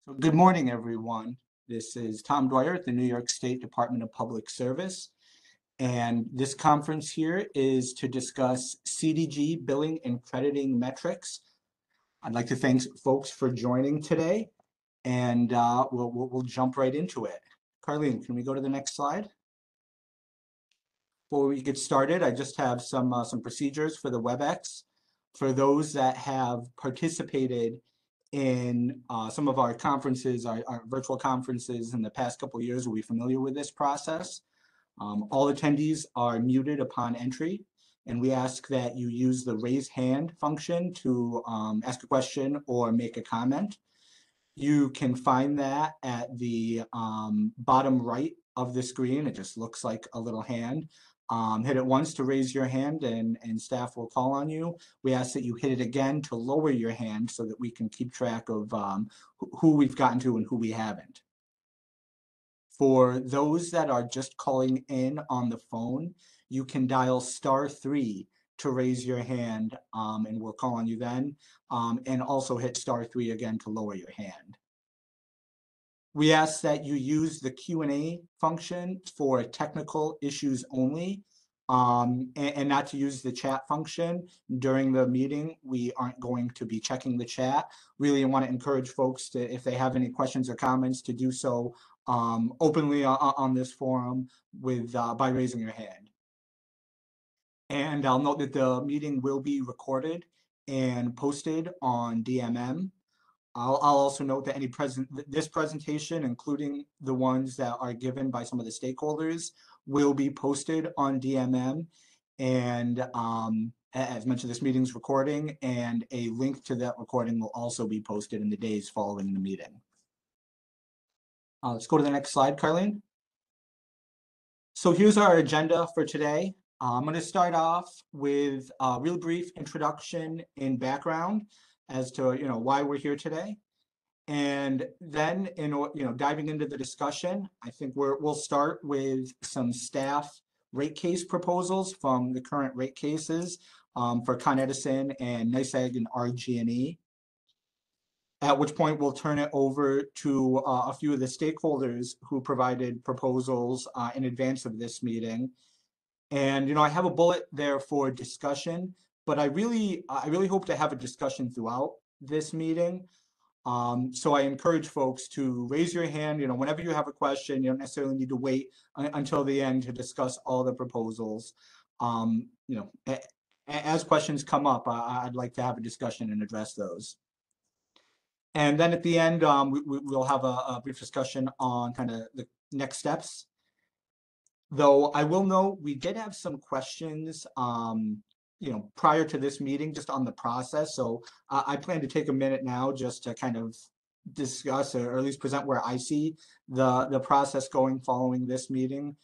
So good morning, everyone. This is Tom Dwyer at the New York State Department of Public Service. And this conference here is to discuss CDG billing and crediting metrics. I'd like to thank folks for joining today, and we'll jump right into it. Carlene, can we go to the next slide? Before we get started, I just have some procedures for the WebEx. For those that have participated in some of our conferences, our virtual conferences in the past couple of years, will be familiar with this process. All attendees are muted upon entry, and we ask that you use the raise hand function to ask a question or make a comment. You can find that at the bottom right of the screen. It just looks like a little hand. Hit it once to raise your hand and staff will call on you. We ask that you hit it again to lower your hand so that we can keep track of who we've gotten to and who we haven't. For those that are just calling in on the phone, you can dial *3 to raise your hand and we'll call on you then, and also hit *3 again to lower your hand. We ask that you use the Q&A function for technical issues only, and not to use the chat function during the meeting. We aren't going to be checking the chat. Really, I want to encourage folks to, if they have any questions or comments, to do so openly on this forum by raising your hand. And I'll note that the meeting will be recorded and posted on DMM. I'll also note that this presentation, including the ones that are given by some of the stakeholders, will be posted on DMM. And as mentioned, this meeting's recording, and a link to that recording will also be posted in the days following the meeting. Let's go to the next slide, Carlene. So here's our agenda for today. I'm going to start off with a real brief introduction and background as to why we're here today, and then diving into the discussion. I think we'll start with some staff rate case proposals from the current rate cases for Con Edison and NYSEG and RG&E. At which point we'll turn it over to a few of the stakeholders who provided proposals in advance of this meeting. And I have a bullet there for discussion, but I really hope to have a discussion throughout this meeting. So I encourage folks to raise your hand. Whenever you have a question, you don't necessarily need to wait until the end to discuss all the proposals. As questions come up, I'd like to have a discussion and address those. And then at the end, we'll have a brief discussion on kind of the next steps. Though I will note, we did have some questions prior to this meeting just on the process. So I plan to take a minute now just to kind of discuss, or at least present where I see the process going following this meeting.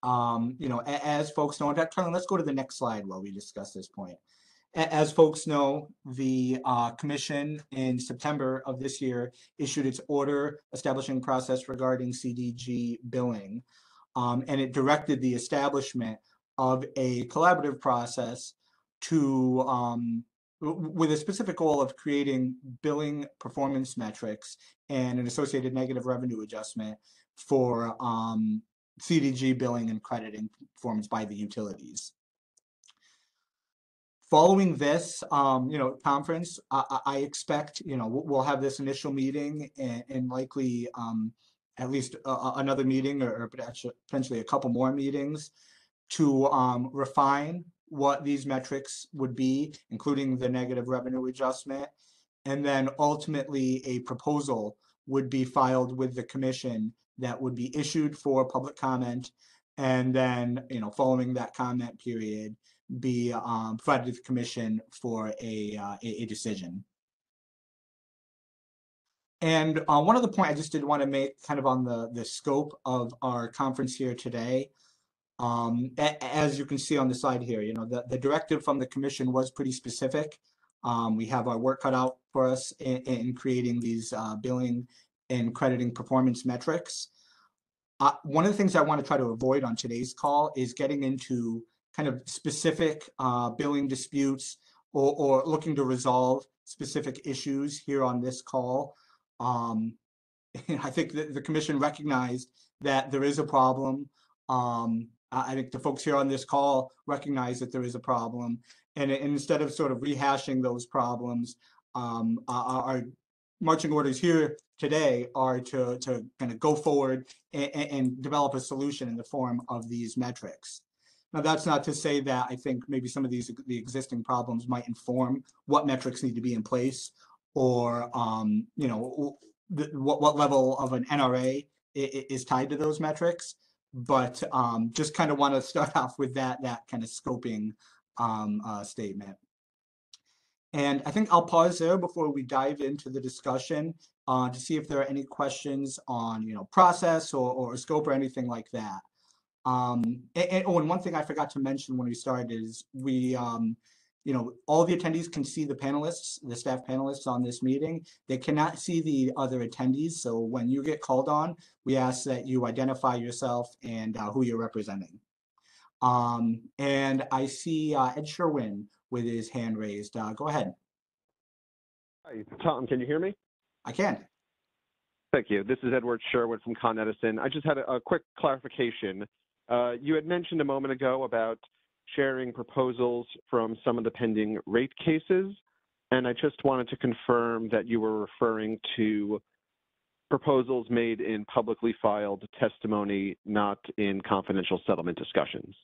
As folks know, in fact, let's go to the next slide while we discuss this point. As folks know, the Commission in September of this year issued its order establishing process regarding CDG billing. And it directed the establishment of a collaborative process with a specific goal of creating billing performance metrics and an associated negative revenue adjustment for CDG billing and crediting performance by the utilities. Following this, conference, I expect, we'll have this initial meeting and likely at least another meeting or potentially a couple more meetings to refine what these metrics would be, including the negative revenue adjustment. And then ultimately a proposal would be filed with the Commission that would be issued for public comment. And then, following that comment period, be provided to the Commission for a decision. And one other point I just did want to make kind of on the scope of our conference here today. As you can see on the slide here, the directive from the Commission was pretty specific. We have our work cut out for us in creating these billing and crediting performance metrics. One of the things I want to try to avoid on today's call is getting into kind of specific billing disputes or looking to resolve specific issues here on this call. I think that the commission recognized that there is a problem. I think the folks here on this call recognize that there is a problem. And instead of sort of rehashing those problems, our marching orders here today are to kind of go forward and develop a solution in the form of these metrics. Now, that's not to say that I think maybe some of the existing problems might inform what metrics need to be in place, or what level of an NRA is tied to those metrics. But just kind of want to start off with that kind of scoping statement. And I think I'll pause there before we dive into the discussion to see if there are any questions on process or scope or anything like that. And one thing I forgot to mention when we started is all the attendees can see the panelists, the staff panelists on this meeting. They cannot see the other attendees. So when you get called on, we ask that you identify yourself and who you're representing. And I see Ed Sherwin with his hand raised. Go ahead. Hi, Tom, can you hear me? I can. Thank you. This is Edward Sherwood from Con Edison. I just had a quick clarification. You had mentioned a moment ago about sharing proposals from some of the pending rate cases, and I just wanted to confirm that you were referring to proposals made in publicly filed testimony, not in confidential settlement discussions.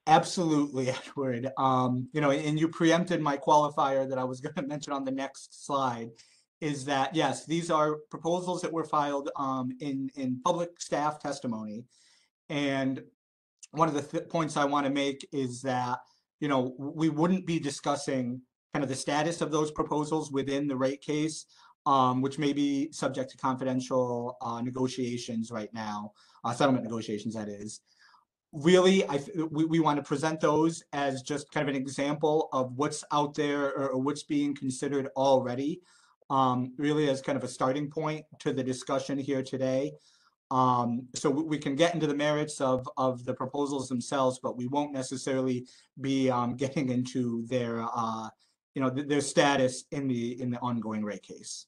Absolutely, Edward. And you preempted my qualifier that I was going to mention on the next slide, is that yes, these are proposals that were filed in public staff testimony. And one of the points I want to make is that, we wouldn't be discussing kind of the status of those proposals within the rate case, which may be subject to confidential negotiations right now, settlement negotiations, that is. Really, we want to present those as just kind of an example of what's out there or what's being considered already, really as kind of a starting point to the discussion here today. So we can get into the merits of the proposals themselves, but we won't necessarily be getting into their their status in the ongoing rate case.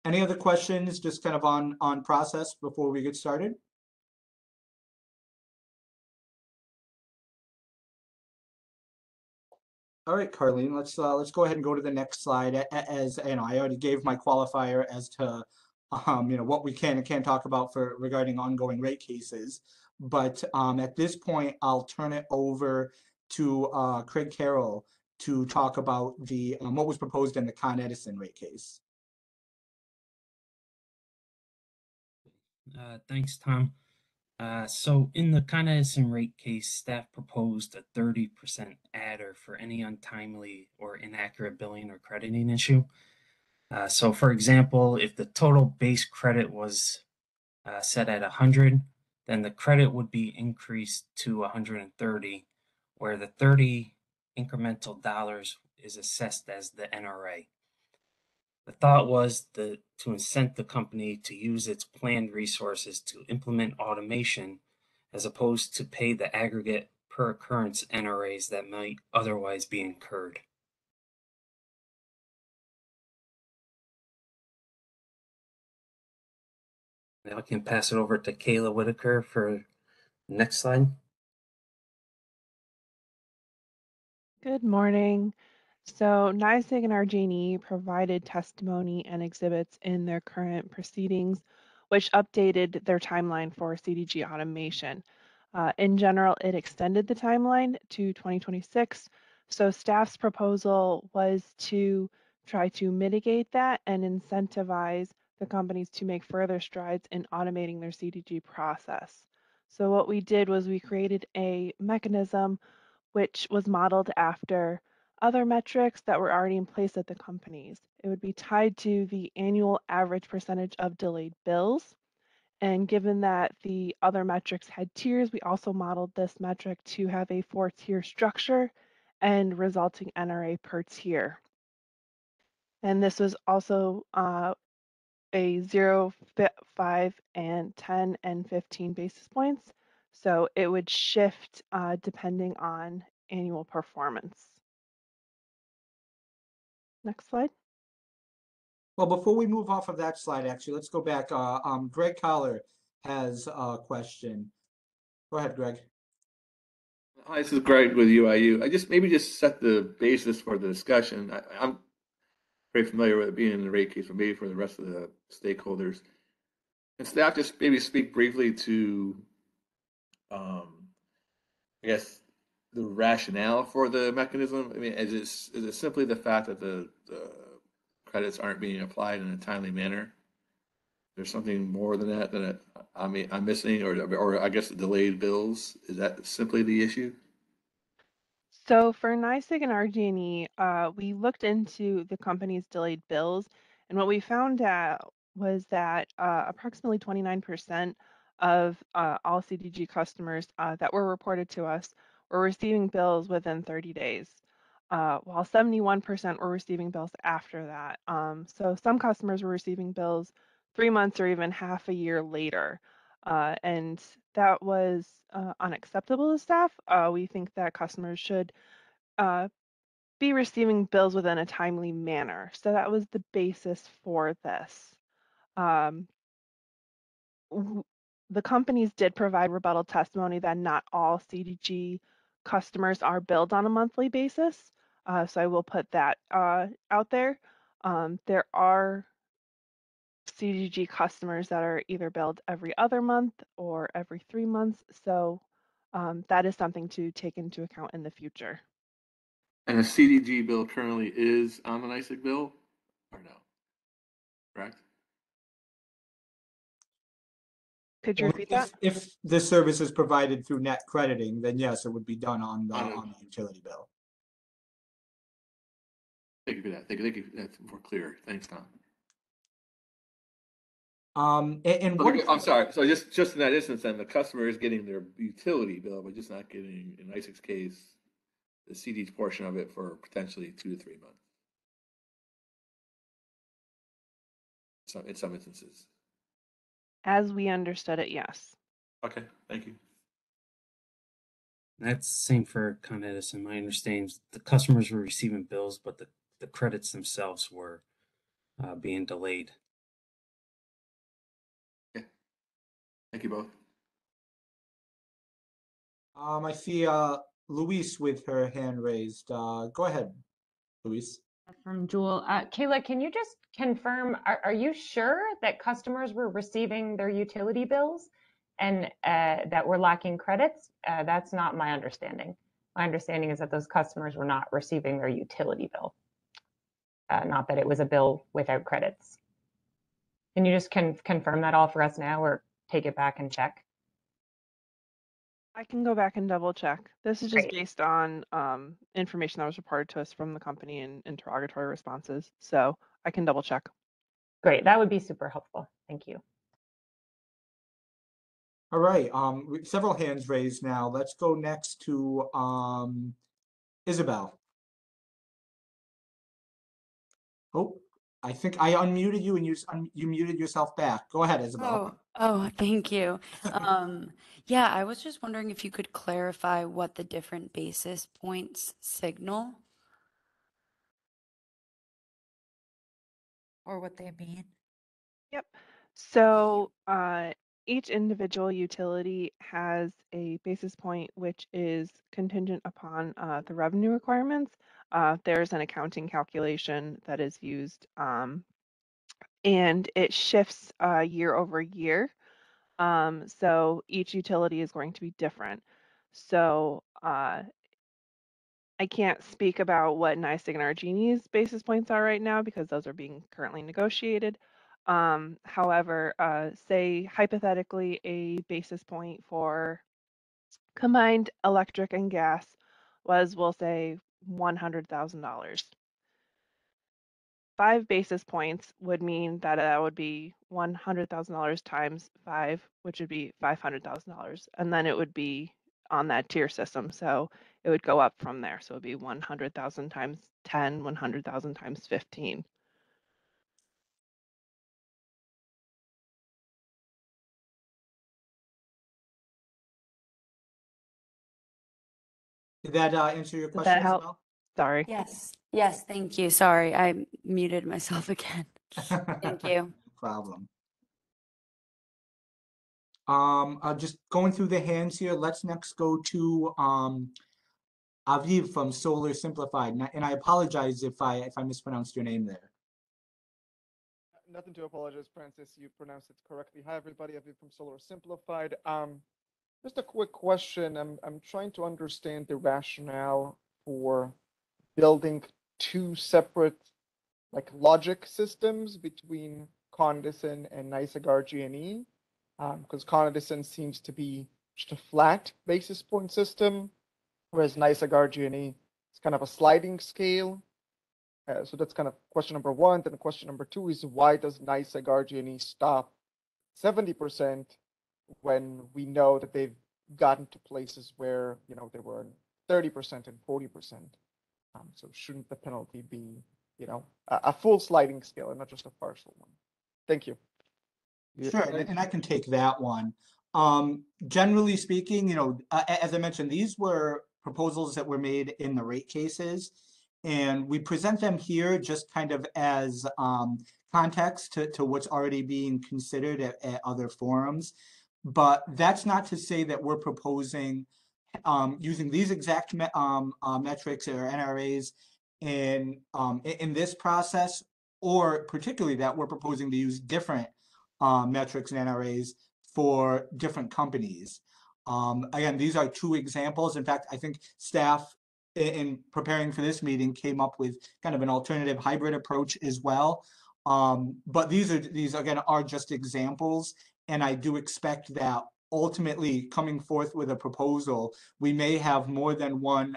Any other questions, just kind of on process before we get started? All right, Carlene, let's go ahead and go to the next slide. As I already gave my qualifier as to what we can and can't talk about regarding ongoing rate cases. But at this point, I'll turn it over to Craig Carroll to talk about the what was proposed in the Con Edison rate case. Thanks, Tom. So in the Con Edison rate case, staff proposed a 30% adder for any untimely or inaccurate billing or crediting issue. So for example, if the total base credit was set at 100, then the credit would be increased to 130, where the 30 incremental dollars is assessed as the NRA. The thought was to incent the company to use its planned resources to implement automation as opposed to pay the aggregate per occurrence NRAs that might otherwise be incurred. Now I can pass it over to Kayla Whitaker for the next slide. Good morning. So NYSEG and RG&E provided testimony and exhibits in their current proceedings, which updated their timeline for CDG automation. In general, it extended the timeline to 2026. So staff's proposal was to try to mitigate that and incentivize the companies to make further strides in automating their CDG process. So what we did was we created a mechanism which was modeled after other metrics that were already in place at the companies. It would be tied to the annual average percentage of delayed bills. And given that the other metrics had tiers, we also modeled this metric to have a 4-tier structure and resulting NRA per tier. And this was also a 0, 5, and 10 and 15 basis points. So it would shift depending on annual performance. Next slide. Well, before we move off of that slide, actually, let's go back. Greg Collar has a question. Go ahead, Greg. Hi, this is Greg with UIU. I just maybe just set the basis for the discussion. I'm very familiar with it being in the rate case, but maybe for the rest of the stakeholders. And staff just maybe speak briefly to, I guess, the rationale for the mechanism. I mean, is it simply the fact that the credits aren't being applied in a timely manner? There's something more than that I'm missing, or I guess the delayed bills. Is that simply the issue? So for NYSEG and RG&E, we looked into the company's delayed bills, and what we found out was that approximately 29% of all CDG customers that were reported to us were receiving bills within 30 days, while 71% were receiving bills after that. So some customers were receiving bills 3 months or even half a year later. And that was unacceptable to staff. We think that customers should be receiving bills within a timely manner. So that was the basis for this. Um, the companies did provide rebuttal testimony that not all CDG customers are billed on a monthly basis. So I will put that out there. There are CDG customers that are either billed every other month or every 3 months. So that is something to take into account in the future. And a CDG bill currently is on the NYSEG bill, or no? Correct? Could you Well, repeat that? if this service is provided through net crediting, then yes, it would be done on the On a- on the utility bill. Thank you for that. Thank you. That's more clear. Thanks, Tom. And one I'm sorry. So just in that instance, then the customer is getting their utility bill, but just not getting, in NYSEG's case, the CD portion of it for potentially 2 to 3 months. So in some instances. As we understood it, yes. Okay, thank you. That's the same for Con Edison. My understanding is the customers were receiving bills, but the credits themselves were being delayed. Okay. Thank you both. I see Luis with her hand raised. Go ahead, Luis. From Jewel. Kayla, can you just confirm, are you sure that customers were receiving their utility bills and that were lacking credits? That's not my understanding. My understanding is that those customers were not receiving their utility bill, not that it was a bill without credits. Can you just confirm that all for us now or take it back and check? I can go back and double check. This is just Great. based on information that was reported to us from the company in interrogatory responses. So I can double check. Great, that would be super helpful. Thank you. All right. Several hands raised now. Let's go next to Isabel. Oh, I think I unmuted you and you muted yourself back. Go ahead, Isabel. Oh, thank you. Yeah, I was just wondering if you could clarify what the different basis points signal or what they mean. Yep. So each individual utility has a basis point which is contingent upon the revenue requirements. There's an accounting calculation that is used and it shifts year over year. So each utility is going to be different. So I can't speak about what NYSEG and RG&E's basis points are right now because those are being currently negotiated. However, say hypothetically a basis point for combined electric and gas was, we'll say, $100,000. 5 basis points would mean that that would be $100,000 times 5, which would be $500,000. And then it would be on that tier system. So it would go up from there. So it would be 100,000 times 10, 100,000 times 15. Did that answer your Did question, that help? Isabel? Sorry. Yes, Yes, thank you. Sorry, I muted myself again. Thank you. No problem. Just going through the hands here, let's next go to Aviv from Solar Simplified. And I apologize if I mispronounced your name there. Nothing to apologize, Francis. You pronounced it correctly. Hi, everybody. Aviv from Solar Simplified. Just a quick question. I'm trying to understand the rationale for building two separate like logic systems between Condison and NYSEG GNE, because Condison seems to be just a flat basis point system, whereas NYSEG GNE is kind of a sliding scale. So that's kind of question number one. Then question number two is why does NYSEG GNE stop 70% when we know that they've gotten to places where they were 30% and 40%? So shouldn't the penalty be a full sliding scale and not just a partial one? Thank you. Sure, and I can take that one. Generally speaking, as I mentioned, these were proposals that were made in the rate cases, and we present them here just kind of as context to what's already being considered at other forums. But that's not to say that we're proposing using these exact metrics or NRAs in this process, or particularly that we're proposing to use different metrics and NRAs for different companies. Again, these are two examples. In fact, I think staff in preparing for this meeting came up with kind of an alternative hybrid approach as well. But these again are just examples, and I do expect that ultimately coming forth with a proposal, we may have more than one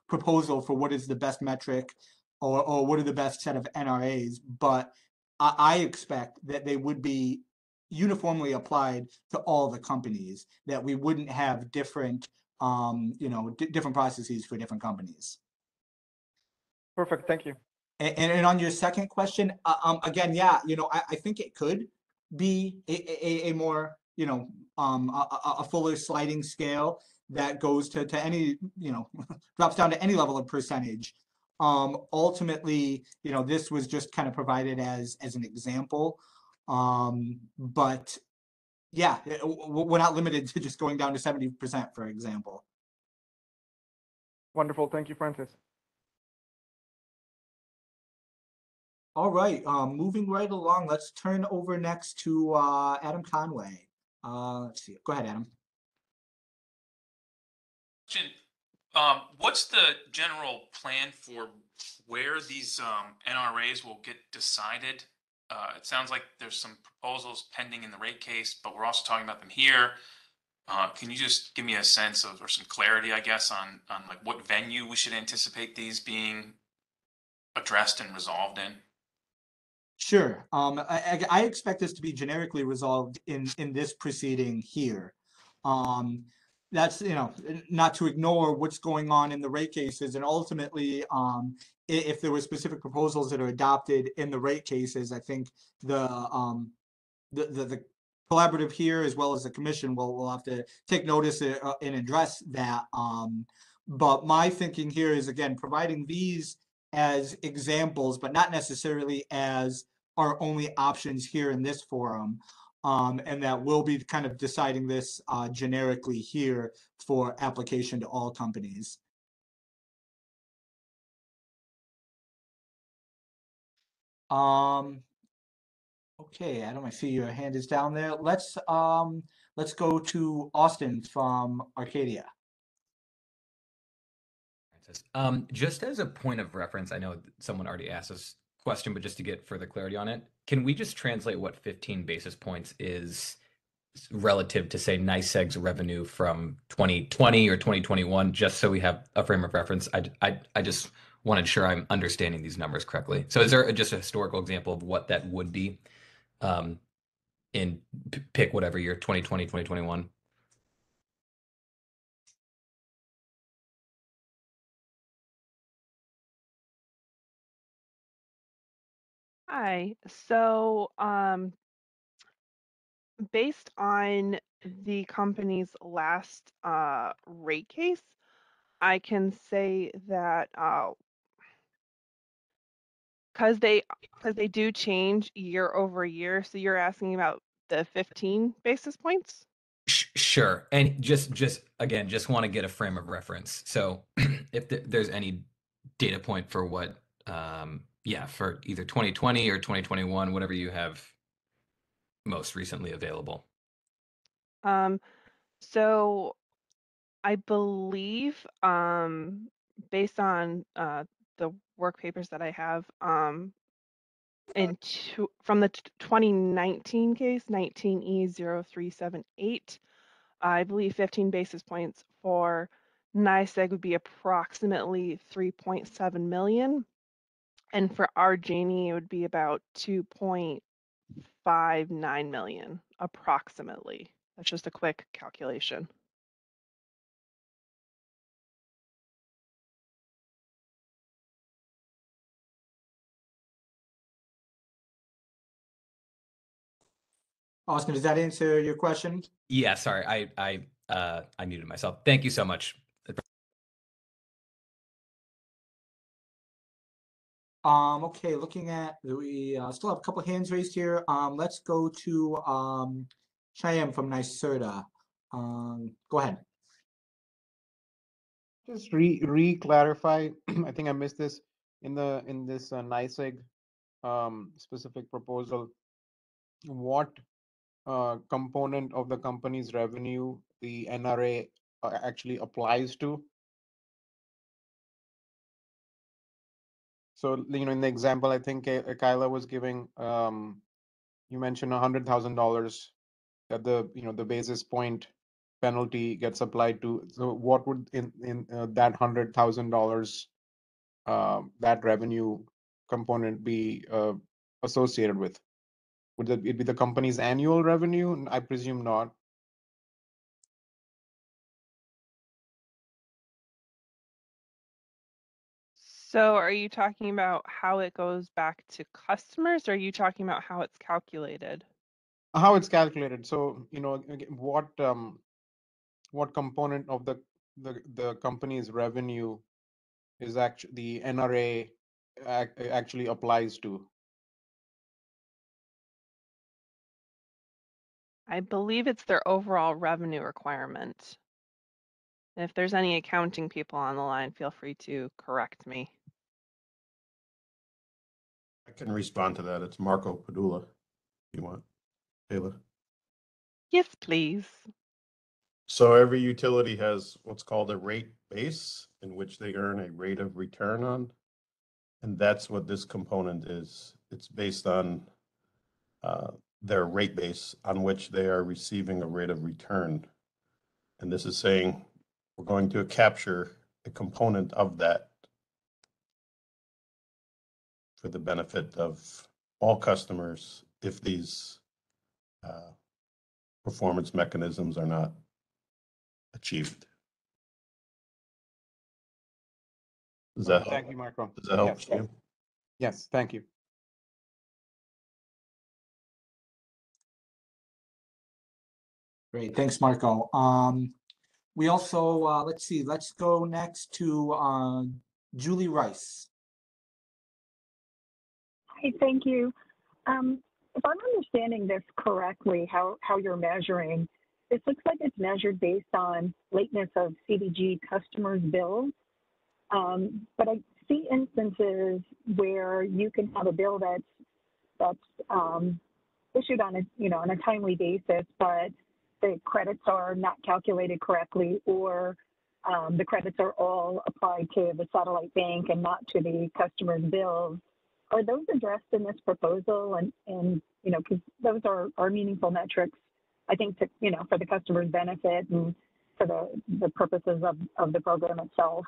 proposal for what is the best metric or what are the best set of NRAs, but I expect that they would be uniformly applied to all the companies, that we wouldn't have different different processes for different companies. Perfect. Thank you. And on your second question, again, yeah, I think it could be a more, a fuller sliding scale that goes to any, drops down to any level of percentage. Ultimately, this was just kind of provided as an example. But yeah, we're not limited to just going down to 70%, for example. Wonderful. Thank you, Francis. All right, moving right along, let's turn over next to Adam Conway. Let's see, go ahead, Adam. What's the general plan for where these NRAs will get decided? It sounds like there's some proposals pending in the rate case, but we're also talking about them here. Can you just give me a sense of, or some clarity, I guess, on like what venue we should anticipate these being addressed and resolved in? Sure. I expect this to be generically resolved in this proceeding here. That's, not to ignore what's going on in the rate cases, and ultimately, if there were specific proposals that are adopted in the rate cases, I think the collaborative here as well as the commission will have to take notice and address that. But my thinking here is, again, providing these as examples, but not necessarily as our only options here in this forum. And that we'll be kind of deciding this generically here for application to all companies. Okay, Adam, I see your hand is down there. Let's go to Austin from Arcadia. Just as a point of reference, I know someone already asked this question, but just to get further clarity on it, can we just translate what 15 basis points is relative to, say, NYSEG's revenue from 2020 or 2021, just so we have a frame of reference? I just want to ensure I'm understanding these numbers correctly. So is there just a historical example of what that would be in pick whatever year, 2020, 2021? Hi. So, based on the company's last rate case, I can say that because they do change year over year. So you're asking about the 15 basis points? Sure. And just again, just want to get a frame of reference. So if there's any data point for what, yeah, for either 2020 or 2021, whatever you have most recently available. So I believe, based on the work papers that I have, from the 2019 case, 19E0378, I believe 15 basis points for NYSEG would be approximately 3.7 million. And for our Janie, it would be about 2.59 million, approximately. That's just a quick calculation. Austin, does that answer your question? Yeah, sorry, I muted myself. Thank you so much. Okay, looking at, we still have a couple hands raised here. Let's go to Cheyenne from NYSERDA. Go ahead. Just re-clarify, I think I missed this in this NYSEG specific proposal. What component of the company's revenue the NRA actually applies to? So, in the example, I think Kyla was giving, you mentioned $100,000 that the basis point penalty gets applied to. So what would in that $100,000 that revenue component be associated with? Would it be the company's annual revenue? I presume not. So are you talking about how it goes back to customers, or are you talking about how it's calculated? How it's calculated. So, what component of the company's revenue is actually the NRA actually applies to? I believe it's their overall revenue requirement. If there's any accounting people on the line, feel free to correct me. I can respond to that. It's Marco Padula. You want, Taylor? Yes, please. So every utility has what's called a rate base in which they earn a rate of return on. And that's what this component is. It's based on their rate base on which they are receiving a rate of return. And this is saying we're going to capture a component of that for the benefit of all customers if these performance mechanisms are not achieved. Does that help? Thank you, Marco. Does that help? Yes. Jim? Yes, thank you. Great, thanks, Marco. We also, let's see, let's go next to Julie Rice. Hi, thank you. If I'm understanding this correctly, how you're measuring, this looks like it's measured based on lateness of CDG customers' bills. But I see instances where you can have a bill that's issued on a timely basis, but the credits are not calculated correctly, or the credits are all applied to the satellite bank and not to the customer's bills. Are those addressed in this proposal? And because those are meaningful metrics, I think, for the customer's benefit and for the purposes of the program itself.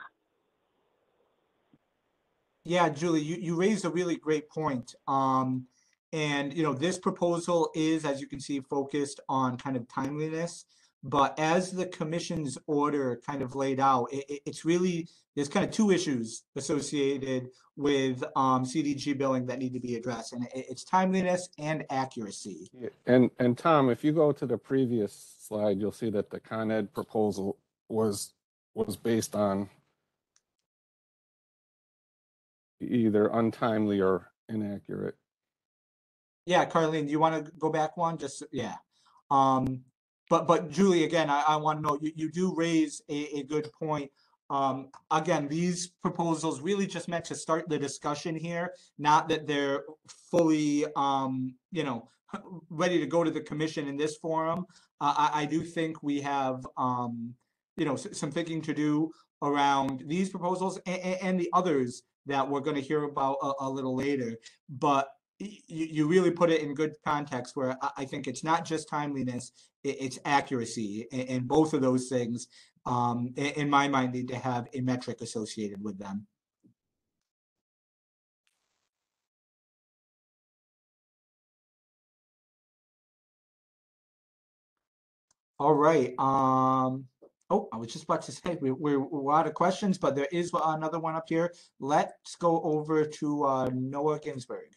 Yeah, Julie, you raised a really great point. And this proposal is, as you can see, focused on kind of timeliness. But as the commission's order kind of laid out, it's really, there's kind of two issues associated with CDG billing that need to be addressed, and it's timeliness and accuracy. Yeah. And Tom, if you go to the previous slide, you'll see that the Con Ed proposal was based on either untimely or inaccurate. Yeah, Carlene, do you want to go back one? Just, yeah. But Julie, again, I want to know, you do raise a good point. Again, these proposals really just meant to start the discussion here, not that they're fully, ready to go to the commission in this forum. I do think we have, some thinking to do around these proposals and the others that we're going to hear about a little later. But you really put it in good context where I think it's not just timeliness, it's accuracy. And both of those things, in my mind, need to have a metric associated with them. All right. Oh, I was just about to say we're out of questions, but there is another one up here. Let's go over to Noah Ginsburg.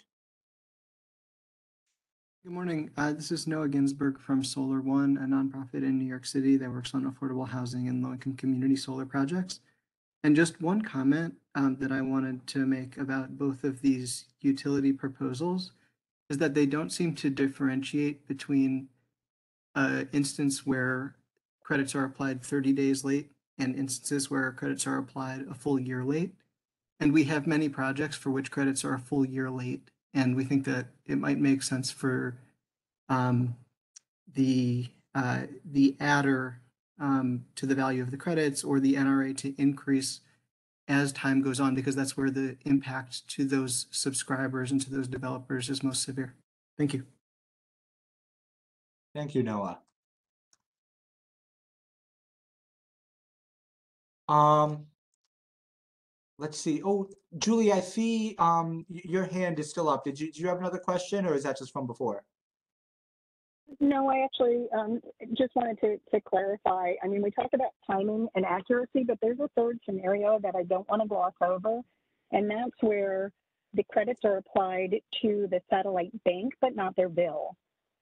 Good morning. This is Noah Ginsburg from Solar One, a nonprofit in New York City that works on affordable housing and low-income community solar projects. And just one comment that I wanted to make about both of these utility proposals is that they don't seem to differentiate between an instance where credits are applied 30 days late and instances where credits are applied a full year late. And we have many projects for which credits are a full year late. And we think that it might make sense for the adder to the value of the credits or the NRA to increase as time goes on, because that's where the impact to those subscribers and to those developers is most severe. Thank you. Thank you, Noah. Let's see. Oh, Julie, I see your hand is still up. Did you have another question, or is that just from before? No, I actually just wanted to clarify. I mean, we talked about timing and accuracy, but there's a third scenario that I don't want to gloss over, and that's where the credits are applied to the satellite bank, but not their bill.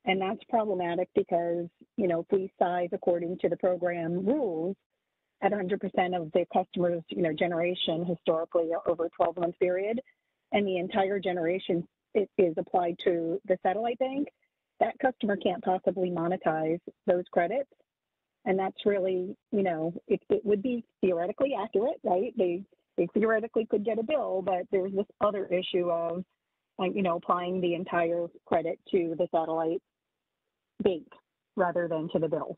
And that's problematic because, if we size according to the program rules, at 100% of the customer's, generation historically over a 12-month period, and the entire generation is applied to the satellite bank, that customer can't possibly monetize those credits. And that's really, it would be theoretically accurate, right? They theoretically could get a bill, but there's this other issue of, applying the entire credit to the satellite bank rather than to the bill.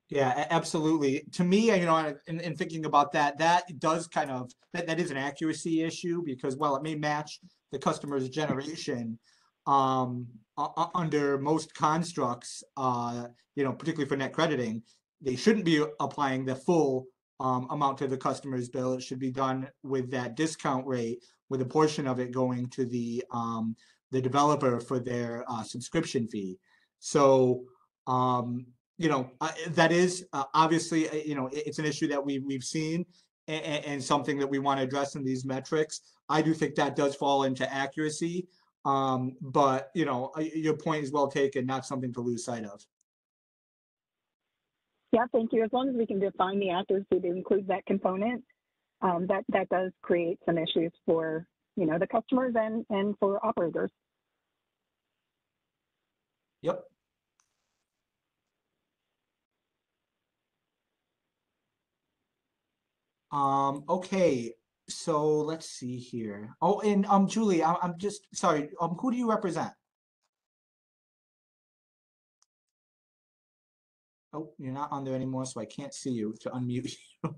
Yeah, absolutely. To me, in thinking about that, that does that is an accuracy issue because while it may match the customer's generation, under most constructs, particularly for net crediting, they shouldn't be applying the full amount to the customer's bill. It should be done with that discount rate, with a portion of it going to the developer for their subscription fee. So, that is obviously, it's an issue that we've seen and something that we want to address in these metrics. I do think that does fall into accuracy. But your point is well taken, not something to lose sight of. Yeah, thank you. As long as we can define the accuracy to include that component, that does create some issues for, the customers and for operators. Yep. Okay, so let's see here. Oh, and Julie, I'm just sorry. Who do you represent? Oh, you're not on there anymore, so I can't see you to unmute you.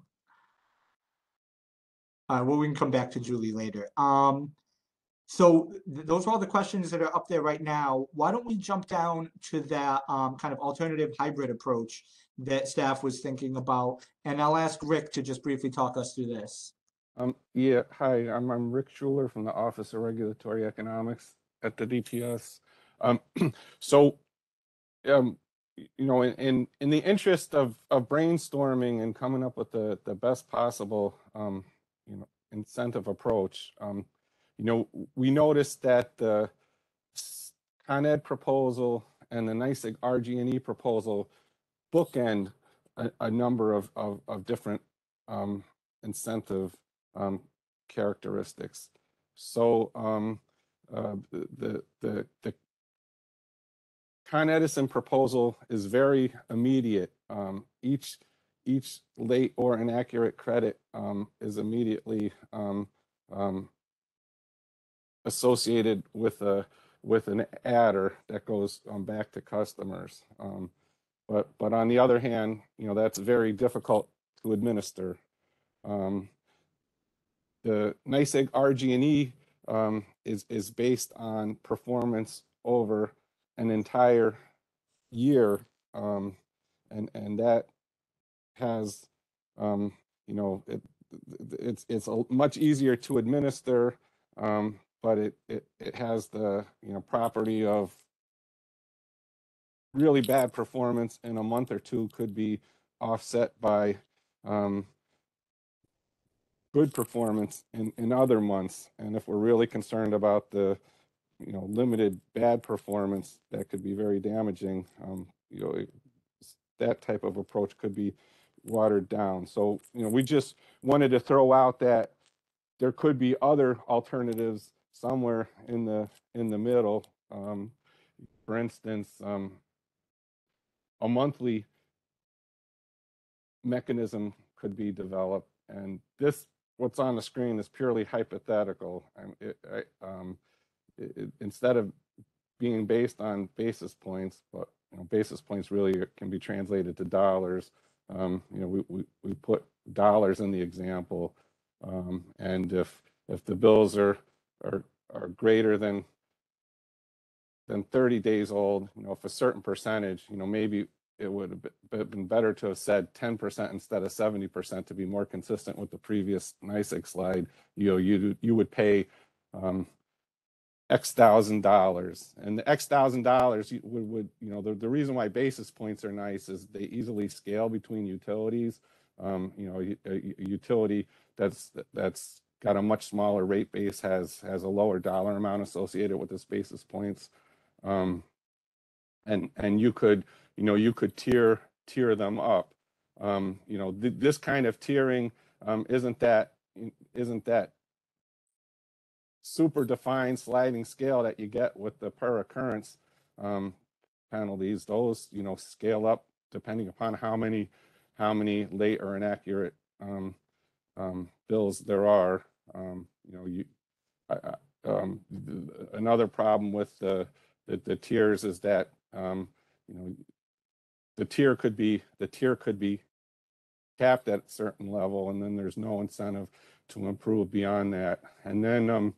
All right, well, we can come back to Julie later. So those are all the questions that are up there right now. Why don't we jump down to that kind of alternative hybrid approach that staff was thinking about? And I'll ask Rick to just briefly talk us through this. Yeah, hi, I'm Rick Schuler from the Office of Regulatory Economics at the DPS. In the interest of brainstorming and coming up with the best possible, incentive approach, we noticed that the Con Ed proposal and the NYSEG RG&E proposal bookend a number of different incentive characteristics. So the Con Edison proposal is very immediate. Each late or inaccurate credit is immediately associated with an adder that goes back to customers. But on the other hand, that's very difficult to administer. The NYSEG RG&E is based on performance over an entire year, and that has it's much easier to administer, but it has the property of really bad performance in a month or two could be offset by good performance in other months. And if we're really concerned about the limited bad performance, that could be very damaging. That type of approach could be watered down. So we just wanted to throw out that there could be other alternatives somewhere in the middle. For instance, a monthly mechanism could be developed, and what's on the screen is purely hypothetical. Instead of being based on basis points, but basis points really can be translated to dollars. We put dollars in the example, and if the bills are greater than 30 days old, if a certain percentage, maybe it would have been better to have said 10% instead of 70% to be more consistent with the previous NYSEG slide. You would pay X $1,000, and the X $1,000 would the reason why basis points are nice is they easily scale between utilities. A utility that's got a much smaller rate base has a lower dollar amount associated with its basis points, and you could tier them up. This kind of tiering isn't that super defined sliding scale that you get with the per occurrence penalties. Those scale up depending upon how many late or inaccurate bills there are. Another problem with the tiers is that the tier could be capped at a certain level, and then there's no incentive to improve beyond that. And then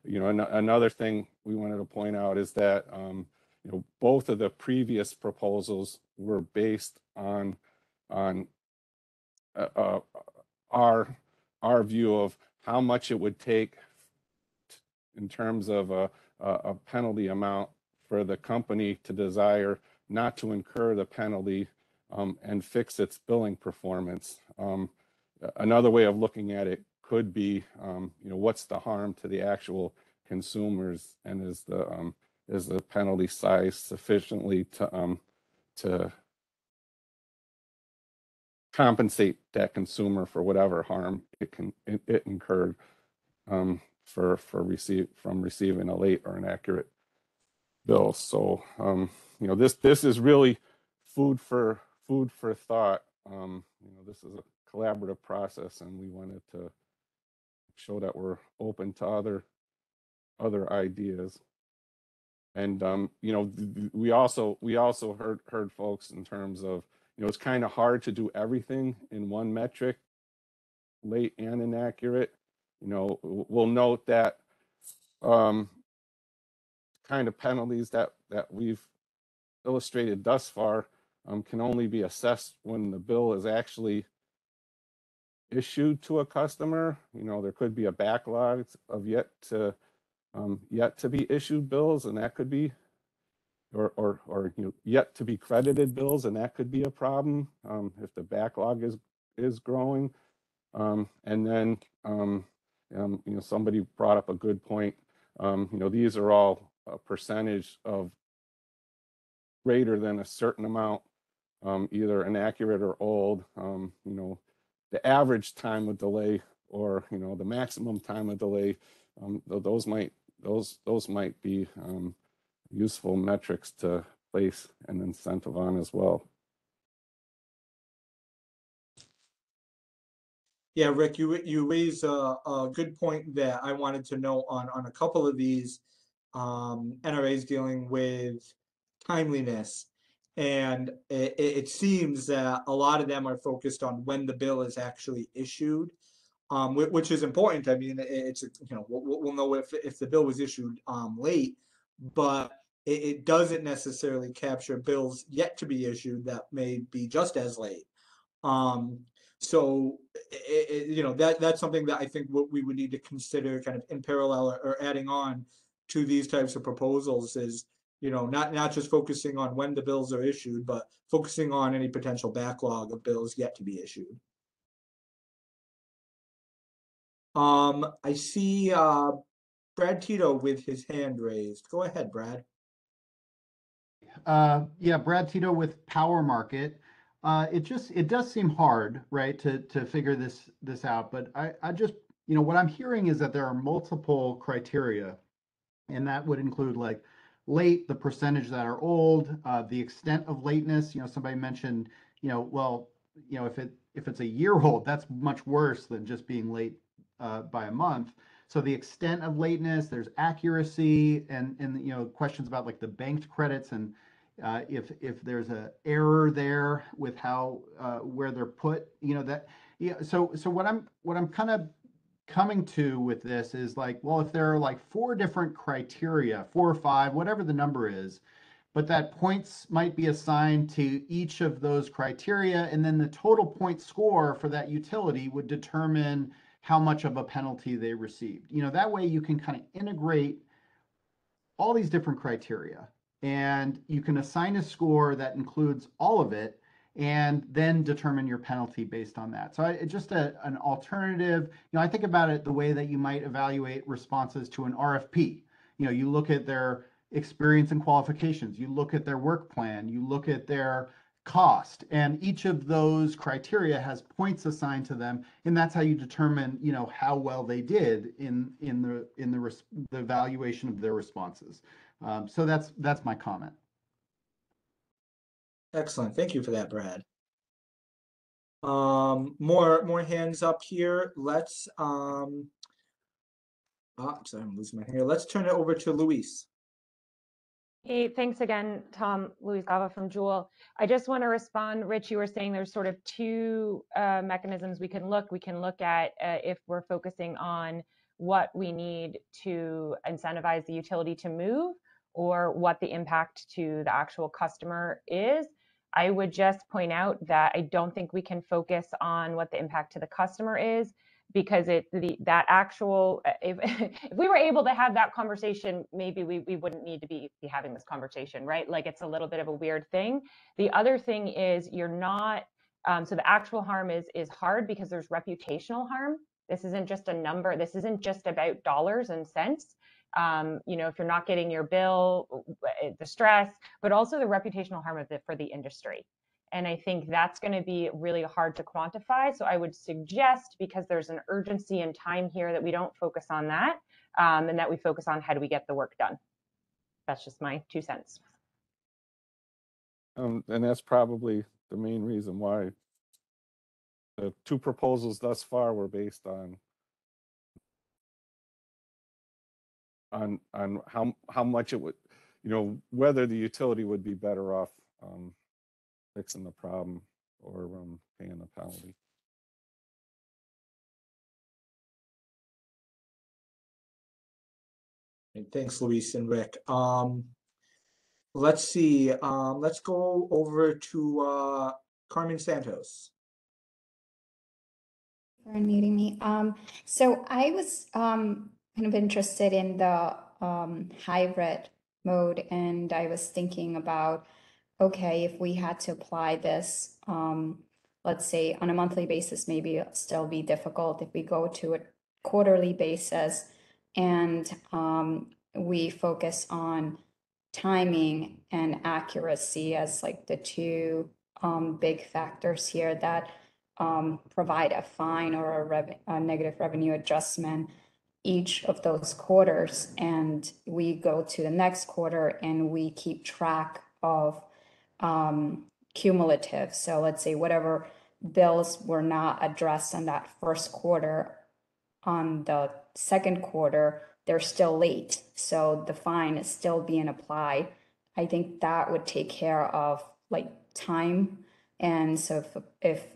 another thing we wanted to point out is that both of the previous proposals were based on our view of how much it would take in terms of a penalty amount for the company to desire not to incur the penalty and fix its billing performance. Another way of looking at it could be, what's the harm to the actual consumers, and is the penalty size sufficiently to compensate that consumer for whatever harm it incurred from receiving a late or inaccurate bill. So this is really food for thought. This is a collaborative process, and we wanted to show that we're open to other ideas. And we also heard folks in terms of it's kind of hard to do everything in one metric, late and inaccurate. We'll note that kind of penalties that we've illustrated thus far can only be assessed when the bill is actually issued to a customer. There could be a backlog of yet to be issued bills, and that could be or yet to be credited bills, and that could be a problem if the backlog is growing. And then somebody brought up a good point. These are all a percentage of greater than a certain amount, either inaccurate or old. The average time of delay, or the maximum time of delay, those might be useful metrics to place an incentive on as well. Yeah, Rick, you raise a good point that I wanted to know on a couple of these NRAs dealing with timeliness. And it seems that a lot of them are focused on when the bill is actually issued, which is important. I mean, it's, you know, we'll know if the bill was issued late, but it doesn't necessarily capture bills yet to be issued that may be just as late. So you know, that's something that I think what we would need to consider kind of in parallel or adding on to these types of proposals is, you know, not just focusing on when the bills are issued, but focusing on any potential backlog of bills yet to be issued. I see Brad Tito with his hand raised. Go ahead, Brad. Yeah, Brad Tito with Power Market. It does seem hard, right, to figure this out. But I just, you know, what I'm hearing is that there are multiple criteria, and that would include like late, the percentage that are old, the extent of lateness. You know, somebody mentioned, you know, well, you know, if it's a year old, that's much worse than just being late by a month. So the extent of lateness, there's accuracy, and you know, questions about like the banked credits and if there's a error there with how where they're put, you know, that, yeah. So what I'm kind of coming to with this is like, well, if there are like 4 different criteria, 4 or 5, whatever the number is, but that points might be assigned to each of those criteria, and then the total point score for that utility would determine how much of a penalty they received. You know, that way you can kind of integrate all these different criteria, and you can assign a score that includes all of it, and then determine your penalty based on that. So just an alternative. You know, I think about it the way that you might evaluate responses to an RFP. You know, you look at their experience and qualifications, you look at their work plan, you look at their cost, and each of those criteria has points assigned to them, and that's how you determine, you know, how well they did in the evaluation of their responses. So that's my comment. Excellent. Thank you for that, Brad. More hands up here. Let's sorry, I'm losing my hair. Let's turn it over to Luis. Hey, thanks again, Tom. Luis Gava from Jewel. I just want to respond. Rich, you were saying there's sort of 2 mechanisms we can look. We can look at if we're focusing on what we need to incentivize the utility to move, or what the impact to the actual customer is. I would just point out that I don't think we can focus on what the impact to the customer is, because that actual, if we were able to have that conversation, maybe we wouldn't need to be having this conversation, right? Like, it's a little bit of a weird thing. The other thing is, you're not, so the actual harm is hard because there's reputational harm. This isn't just a number. This isn't just about dollars and cents. You know, if you're not getting your bill, the stress, but also the reputational harm of it for the industry. And I think that's going to be really hard to quantify. So I would suggest, because there's an urgency and time here, that we don't focus on that, and that we focus on how do we get the work done. That's just my 2 cents. And that's probably the main reason why the 2 proposals thus far were based on how much it would, you know, whether the utility would be better off fixing the problem or paying the penalty. Thanks, Luis and Rick. Let's see. Let's go over to Carmen Santos. For needing me. So I was kind of interested in the hybrid mode, and I was thinking about, okay, if we had to apply this, let's say on a monthly basis, maybe it'll still be difficult. If we go to a quarterly basis and we focus on timing and accuracy as like the 2 big factors here that provide a fine or a negative revenue adjustment. each of those quarters, and we go to the next quarter and we keep track of cumulative. So let's say whatever bills were not addressed in that first quarter, on the second quarter, they're still late. So the fine is still being applied. I think that would take care of like time. And so if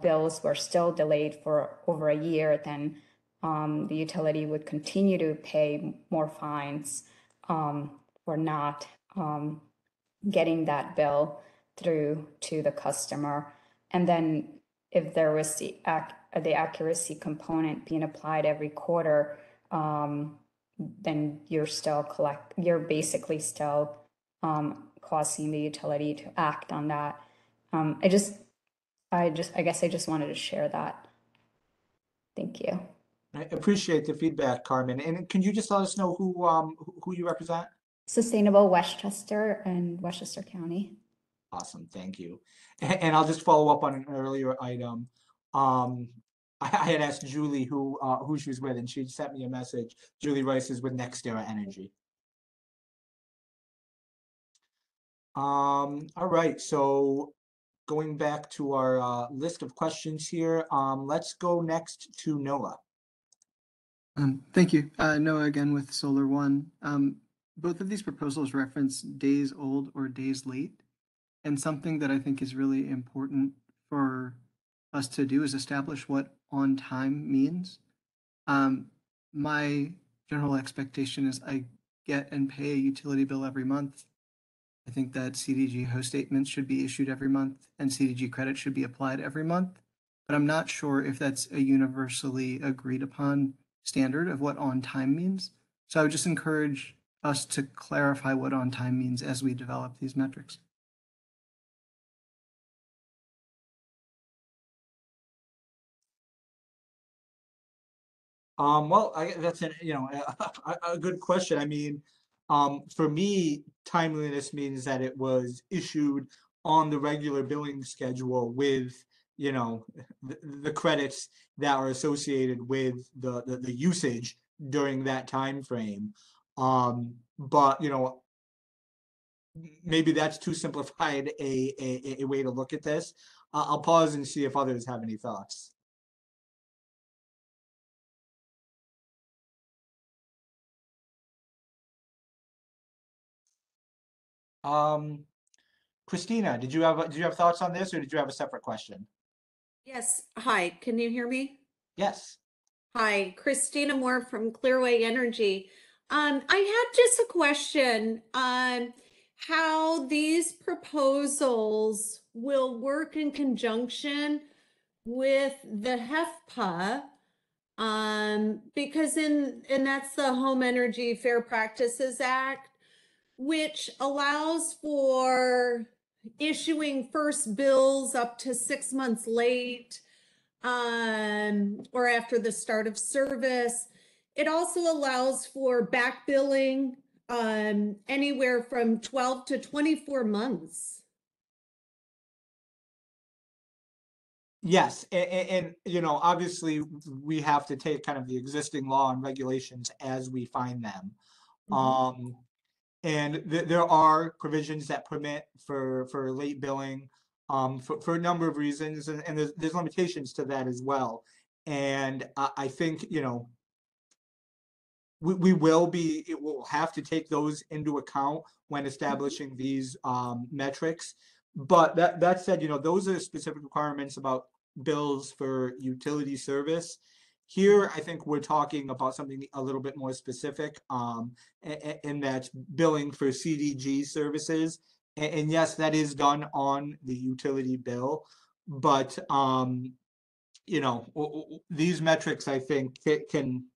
bills were still delayed for over a year, then the utility would continue to pay more fines for not getting that bill through to the customer. And then if there was the accuracy component being applied every quarter, then you're basically still causing the utility to act on that. I guess I just wanted to share that. Thank you. I appreciate the feedback, Carmen. And can you just let us know who you represent? Sustainable Westchester and Westchester County. Awesome, thank you. And I'll just follow up on an earlier item. I had asked Julie who she was with, and she sent me a message. Julie Rice is with NextEra Energy. All right, so going back to our list of questions here, let's go next to Noah. Thank you. Noah again with Solar One. Both of these proposals reference days old or days late. And something that I think is really important for us to do is establish what on time means. My general expectation is I get and pay a utility bill every month. I think that CDG host statements should be issued every month and CDG credit should be applied every month. But I'm not sure if that's a universally agreed upon standard of what on time means. So I would just encourage us to clarify what on time means as we develop these metrics. Well, that's a good question. I mean, for me, timeliness means that it was issued on the regular billing schedule with, the credits that are associated with the usage during that time frame. But maybe that's too simplified a way to look at this. I'll pause and see if others have any thoughts. Christina, did you have thoughts on this, or did you have a separate question? Yes. Hi, can you hear me? Yes. Hi, Christina Moore from Clearway Energy. I had just a question on how these proposals will work in conjunction with the HEFPA, because and that's the Home Energy Fair Practices Act, which allows for issuing first bills up to 6 months late, or after the start of service. It also allows for back billing anywhere from 12 to 24 months. Yes, and obviously we have to take kind of the existing law and regulations as we find them. And there are provisions that permit for late billing for a number of reasons, and there's limitations to that as well. And I think we will have to take those into account when establishing these metrics. But that said, those are specific requirements about bills for utility service. Here, I think we're talking about something a little bit more specific, and that's billing for CDG services. And yes, that is done on the utility bill, but these metrics, I think, can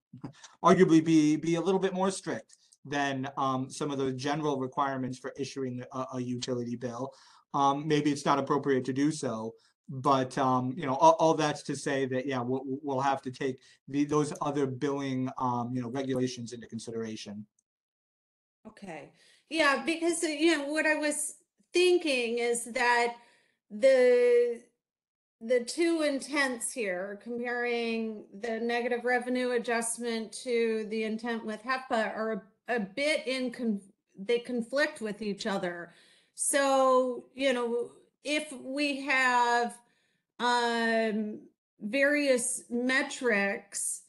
arguably be a little bit more strict than some of the general requirements for issuing a utility bill. Maybe it's not appropriate to do so, but all that's to say that we'll have to take those other billing regulations into consideration. Okay. Yeah, because what I was thinking is that the the two intents here, comparing the negative revenue adjustment to the intent with HEPA are a bit they conflict with each other. So, if we have various metrics,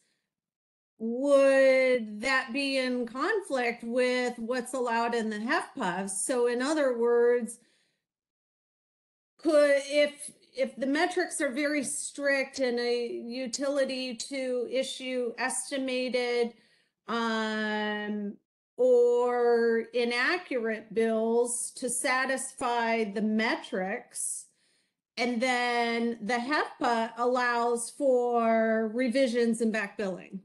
would that be in conflict with what's allowed in the HEPA? So in other words, if the metrics are very strict and a utility to issue estimated or inaccurate bills to satisfy the metrics, and then the HEPA allows for revisions and back billing.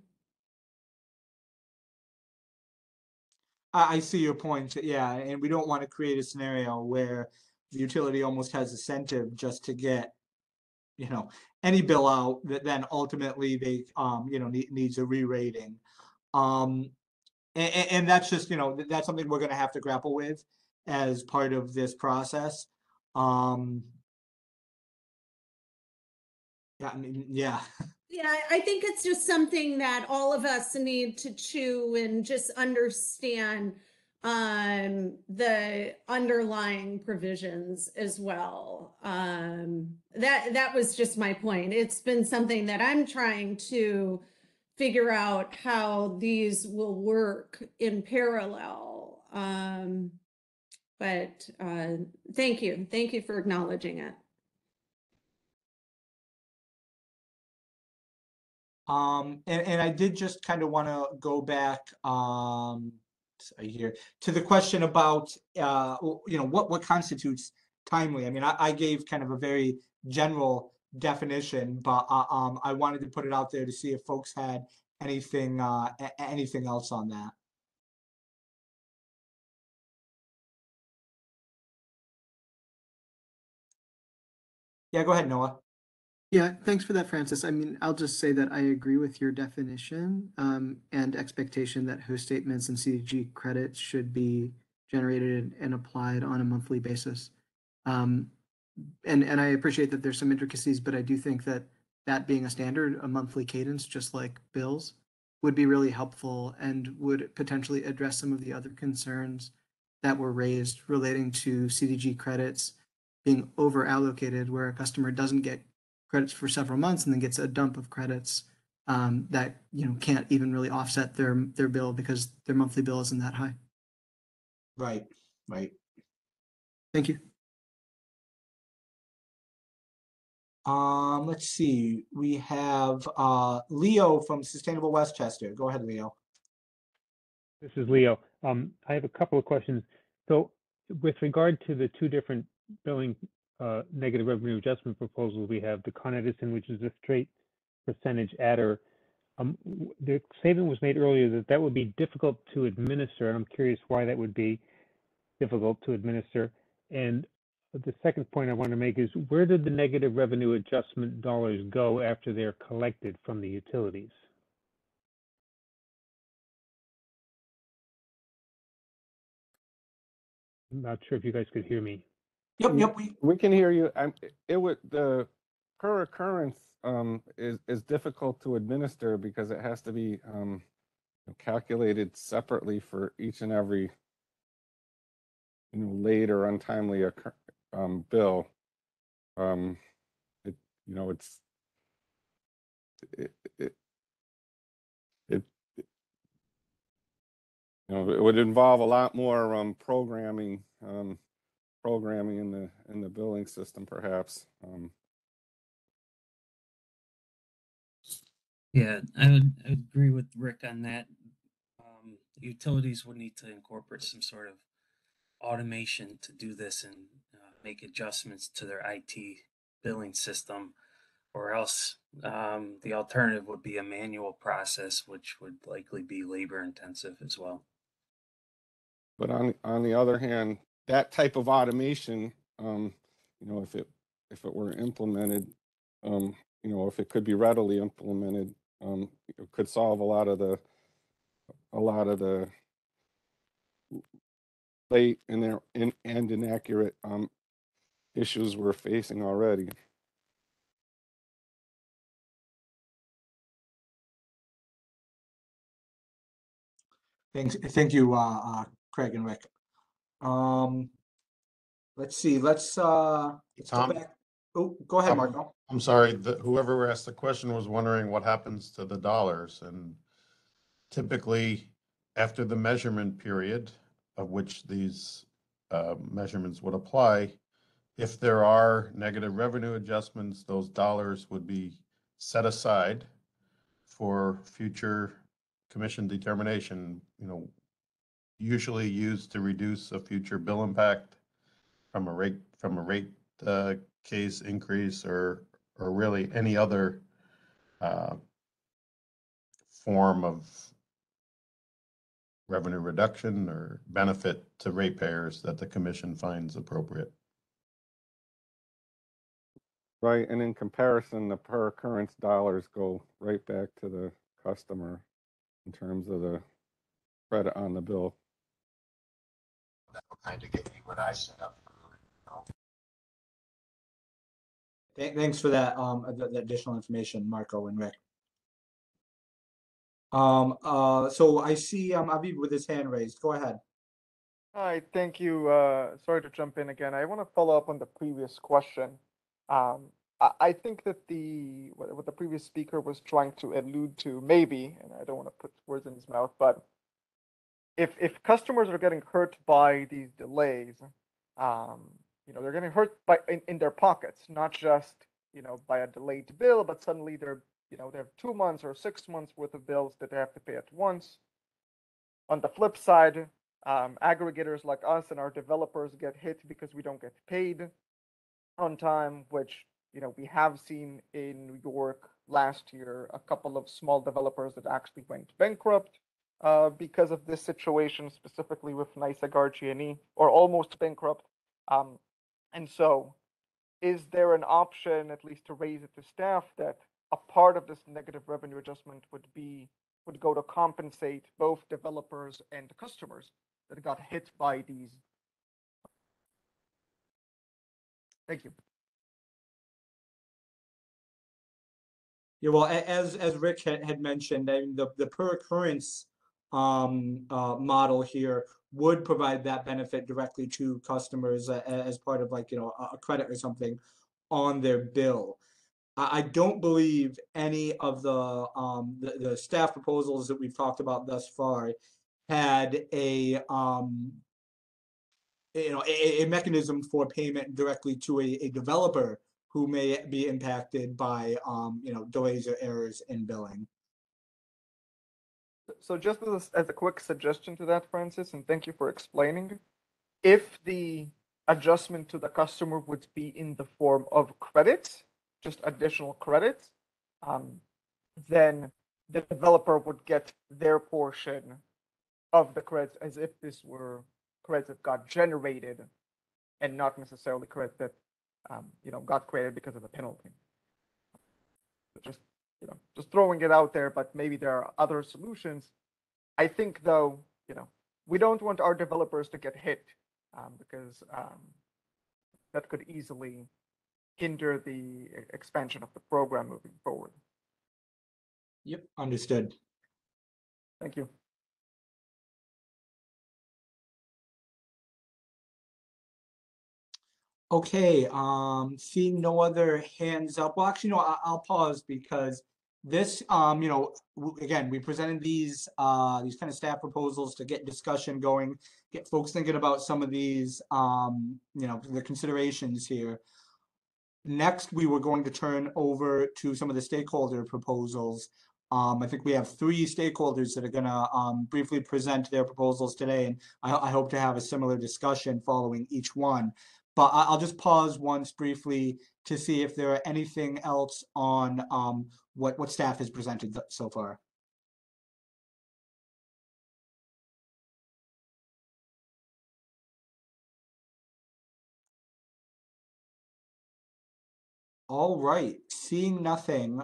I see your point. Yeah, and we don't want to create a scenario where the utility almost has incentive just to get, any bill out that then ultimately they, needs a re-rating. And that's just, that's something we're going to have to grapple with as part of this process. Yeah, I mean, yeah. Yeah, I think it's just something that all of us need to chew and just understand the underlying provisions as well. That was just my point. It's been something that I'm trying to figure out how these will work in parallel. But thank you for acknowledging it. And I did just kind of want to go back here to the question about what constitutes timely. I mean, I gave kind of a very general definition, but I wanted to put it out there to see if folks had anything anything else on that. Yeah, go ahead, Noah. Yeah, thanks for that, Francis. I mean, I'll just say that I agree with your definition and expectation that host statements and CDG credits should be generated and applied on a monthly basis. And I appreciate that there's some intricacies, but I do think that being a standard, a monthly cadence, just like bills, would be really helpful and would potentially address some of the other concerns that were raised relating to CDG credits being over allocated, where a customer doesn't get credits for several months and then gets a dump of credits that can't even really offset their bill because their monthly bill isn't that high. Right. Thank you. Let's see. We have Leo from Sustainable Westchester. Go ahead, Leo. This is Leo. I have a couple of questions. So with regard to the two different billing negative revenue adjustment proposals, we have the Con Edison, which is a straight percentage adder. The statement was made earlier that would be difficult to administer, and I'm curious why that would be difficult to administer. And the second point I want to make is, where did the negative revenue adjustment dollars go after they're collected from the utilities? I'm not sure if you guys could hear me. Yep. We can hear you. The per occurrence is difficult to administer because it has to be calculated separately for each and every late or untimely bill. It would involve a lot more programming in the billing system, perhaps. Yeah, I would agree with Rick on that. Utilities would need to incorporate some sort of automation to do this and make adjustments to their IT billing system, or else the alternative would be a manual process, which would likely be labor intensive as well. But on the other hand, that type of automation, if it were implemented, if it could be readily implemented, it could solve a lot of the late and inaccurate issues we're facing already. Thank you, Craig and Rick. Let's see, let's go Tom? back. Oh, go ahead, Marco. I'm sorry, whoever asked the question was wondering what happens to the dollars, and typically after the measurement period of which these measurements would apply, if there are negative revenue adjustments, those dollars would be set aside for future commission determination, usually used to reduce a future bill impact from a rate case increase or really any other form of revenue reduction or benefit to ratepayers that the commission finds appropriate. Right, and in comparison, the per occurrence dollars go right back to the customer in terms of the credit on the bill. That will kind of get me what I set up. Thanks for that, the additional information, Marco and Rick. So I see Aviv with his hand raised. Go ahead. Hi, thank you. Sorry to jump in again. I want to follow up on the previous question. I think that what the previous speaker was trying to allude to, maybe, and I don't want to put words in his mouth, but if customers are getting hurt by these delays, they're getting hurt in their pockets, not just by a delayed bill, but suddenly they have 2 months or 6 months worth of bills that they have to pay at once. On the flip side, aggregators like us and our developers get hit because we don't get paid on time, which we have seen in New York last year, a couple of small developers that actually went bankrupt because of this situation, specifically with NYSEG RG&E, or almost bankrupt. And so, is there an option, at least to raise it to staff, that a part of this negative revenue adjustment would go to compensate both developers and customers that got hit by these? Thank you. Yeah, well, as Rich had mentioned, I mean, the per occurrence model here would provide that benefit directly to customers as part of a credit or something on their bill. I don't believe any of the staff proposals that we've talked about thus far had a mechanism for payment directly to a developer who may be impacted by delays or errors in billing. So just as a quick suggestion to that, Francis, and thank you for explaining, if the adjustment to the customer would be in the form of credits, just additional credits, then the developer would get their portion of the credits as if this were credits that got generated and not necessarily credits that got created because of a penalty. Just throwing it out there, but maybe there are other solutions. I think, though, we don't want our developers to get hit because that could easily hinder the expansion of the program moving forward. Yep, understood. Thank you. Okay, seeing no other hands up. Well, actually, no, I'll pause because this, again, we presented these kind of staff proposals to get discussion going, get folks thinking about some of these, the considerations here. Next, we were going to turn over to some of the stakeholder proposals. I think we have 3 stakeholders that are going to briefly present their proposals today, and I hope to have a similar discussion following each one. But I'll just pause once briefly to see if there are anything else on what staff has presented so far. All right, seeing nothing,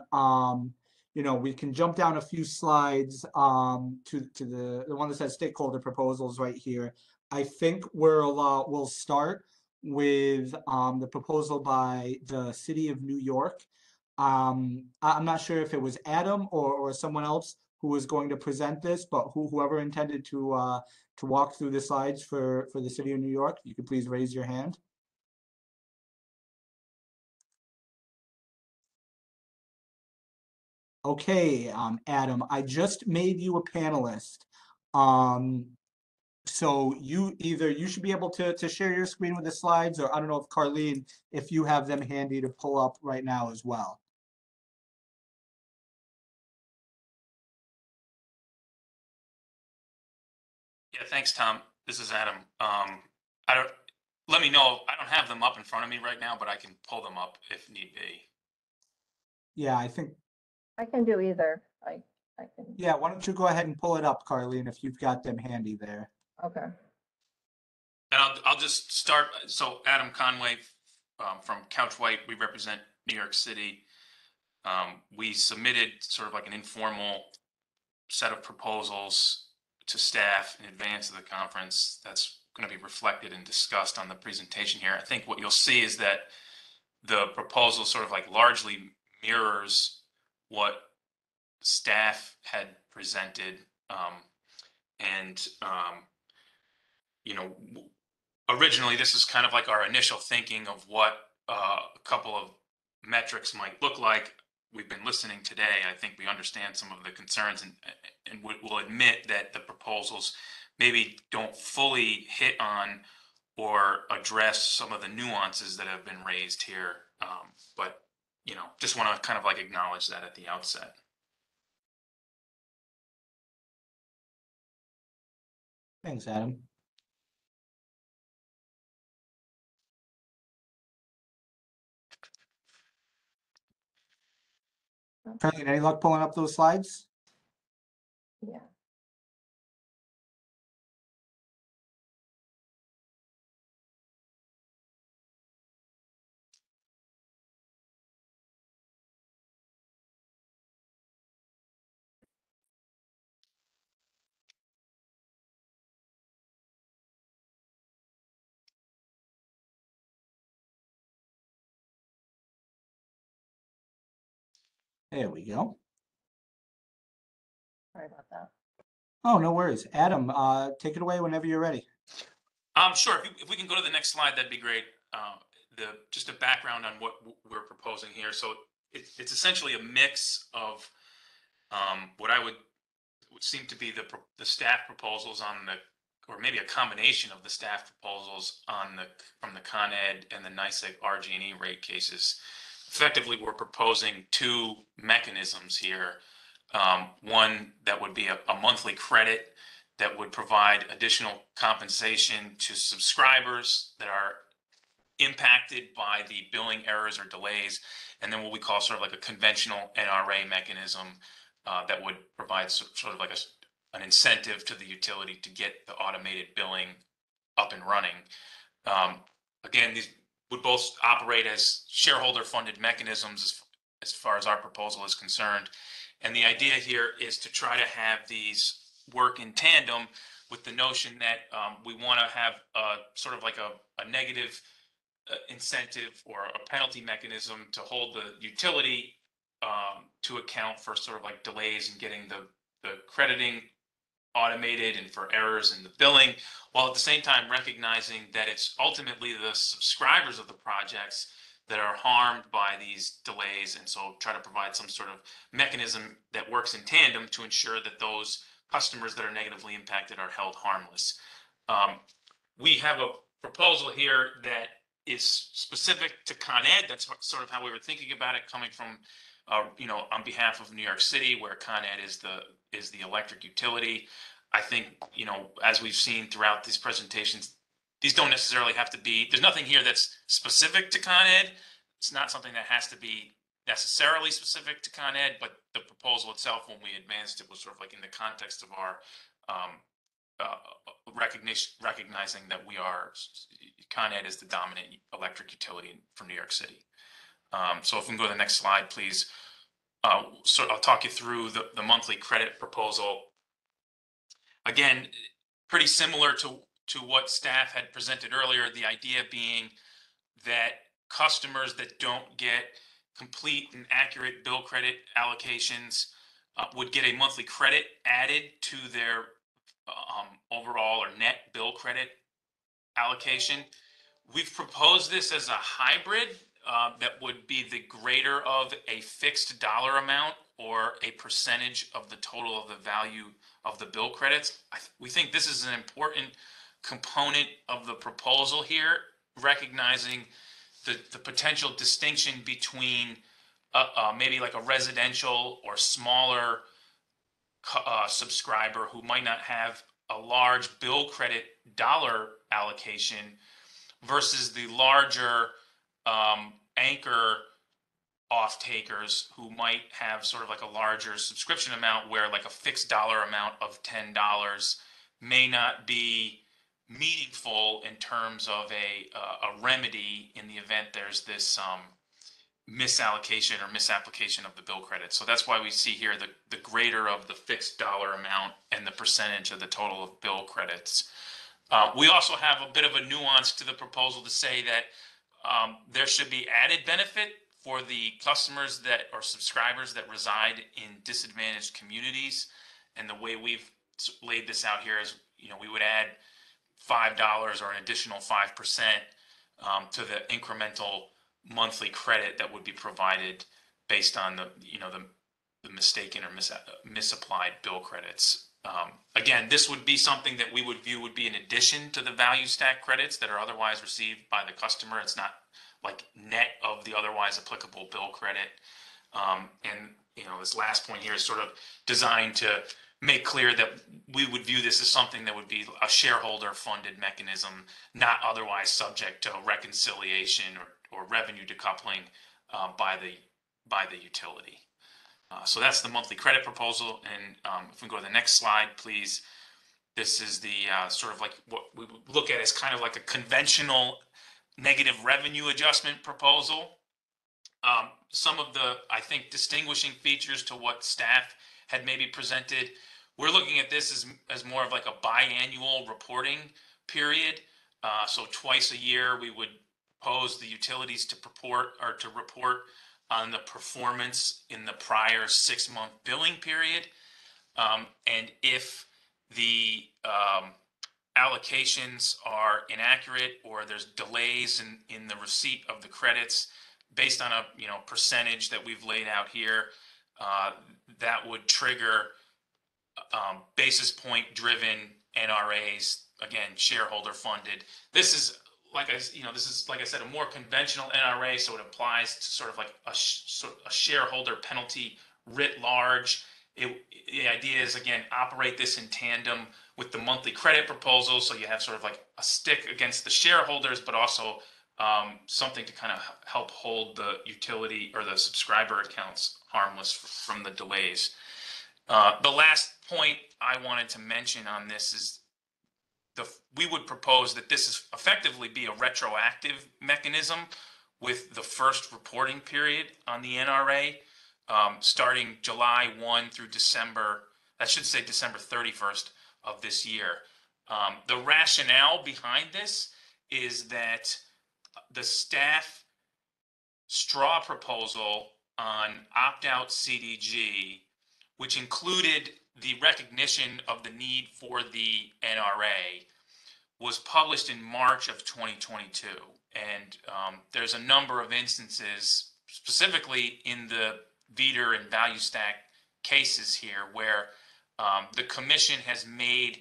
we can jump down a few slides to the one that says stakeholder proposals right here. I think we'll start with the proposal by the City of New York. I'm not sure if it was Adam or someone else who was going to present this, but whoever intended to walk through the slides for the city of New York, you could please raise your hand. Okay, Adam, I just made you a panelist. So you should be able to share your screen with the slides, or I don't know if Carlene, if you have them handy to pull up right now as well. Yeah, thanks, Tom. This is Adam. Let me know. I don't have them up in front of me right now, but I can pull them up if need be. Yeah, I think. I can do either. I can. Yeah, why don't you go ahead and pull it up, Carlene, if you've got them handy there. Okay. And I'll just start. So Adam Conway from Couch White, we represent New York City. We submitted sort of like an informal set of proposals to staff in advance of the conference. That's going to be reflected and discussed on the presentation here. I think what you'll see is that the proposal sort of like largely mirrors what staff had presented. You know, originally this is kind of like our initial thinking of what a couple of metrics might look like. We've been listening today. I think we understand some of the concerns and we'll admit that the proposals maybe don't fully hit on or address some of the nuances that have been raised here. But, you know, just want to kind of like acknowledge that at the outset. Thanks, Adam. Carlene, any luck pulling up those slides? Yeah. There we go. Sorry about that. Oh, no worries. Adam, take it away whenever you're ready. Sure. If we can go to the next slide, that'd be great. Just a background on what we're proposing here. So it's essentially a mix of what I would seem to be the staff proposals on the, or maybe a combination of the staff proposals on from the Con Ed and the NYSEG RG&E rate cases. Effectively, we're proposing two mechanisms here. One that would be a monthly credit that would provide additional compensation to subscribers that are impacted by the billing errors or delays, and then what we call sort of like a conventional NRA mechanism that would provide sort of like an incentive to the utility to get the automated billing up and running. Again, these would both operate as shareholder-funded mechanisms as far as our proposal is concerned. And the idea here is to try to have these work in tandem with the notion that we want to have sort of like a negative incentive or a penalty mechanism to hold the utility to account for sort of like delays in getting the crediting automated and for errors in the billing, while at the same time recognizing that it's ultimately the subscribers of the projects that are harmed by these delays, and so try to provide some sort of mechanism that works in tandem to ensure that those customers that are negatively impacted are held harmless. We have a proposal here that is specific to Con Ed. That's sort of how we were thinking about it, coming from you know, on behalf of New York City, where Con Ed is the electric utility. I think, you know, as we've seen throughout these presentations, these don't necessarily have to be, there's nothing here that's specific to Con Ed. It's not something that has to be necessarily specific to Con Ed, but the proposal itself, when we advanced it, was sort of like in the context of our recognizing that Con Ed is the dominant electric utility for New York City. So if we can go to the next slide, please. So I'll talk you through the monthly credit proposal. Again, pretty similar to what staff had presented earlier, the idea being that customers that don't get complete and accurate bill credit allocations would get a monthly credit added to their overall or net bill credit allocation. We've proposed this as a hybrid that would be the greater of a fixed dollar amount or a percentage of the total of the value of the bill credits. We think this is an important component of the proposal here, recognizing the potential distinction between maybe like a residential or smaller subscriber who might not have a large bill credit dollar allocation versus the larger anchor off-takers who might have sort of like a larger subscription amount where like a fixed dollar amount of $10 may not be meaningful in terms of a remedy in the event there's this misallocation or misapplication of the bill credit. So that's why we see here the greater of the fixed dollar amount and the percentage of the total of bill credits. We also have a bit of a nuance to the proposal to say that there should be added benefit for the customers that or subscribers that reside in disadvantaged communities. And the way we've laid this out here is, we would add $5 or an additional 5% to the incremental monthly credit that would be provided based on the mistaken or misapplied bill credits. Again, this would be something that we would view would be in addition to the value stack credits that are otherwise received by the customer. It's not like net of the otherwise applicable bill credit. And this last point here is sort of designed to make clear that we would view this as something that would be a shareholder funded mechanism, not otherwise subject to reconciliation or revenue decoupling by the utility. So that's the monthly credit proposal. And if we go to the next slide, please. This is the sort of like what we would look at as kind of like a conventional negative revenue adjustment proposal. Some of the, I think, distinguishing features to what staff had maybe presented. We're looking at this as more of like a biannual reporting period. So twice a year, we would pose the utilities to report on the performance in the prior 6-month billing period. And if the allocations are inaccurate or there's delays in the receipt of the credits based on a percentage that we've laid out here, that would trigger basis point driven NRAs, again, shareholder funded. This is like I said, a more conventional NRA, so it applies to sort of like a shareholder penalty writ large. The idea is, again, operate this in tandem with the monthly credit proposal, so you have sort of like a stick against the shareholders, but also something to kind of help hold the utility or the subscriber accounts harmless from the delays. The last point I wanted to mention on this is we would propose that this is effectively be a retroactive mechanism with the first reporting period on the NRA, starting July 1 through December 31st of this year. The rationale behind this is that the staff straw proposal on opt-out CDG, which included the recognition of the need for the NRA, was published in March of 2022. And there's a number of instances, specifically in the VEDR and value stack cases here, where the commission has made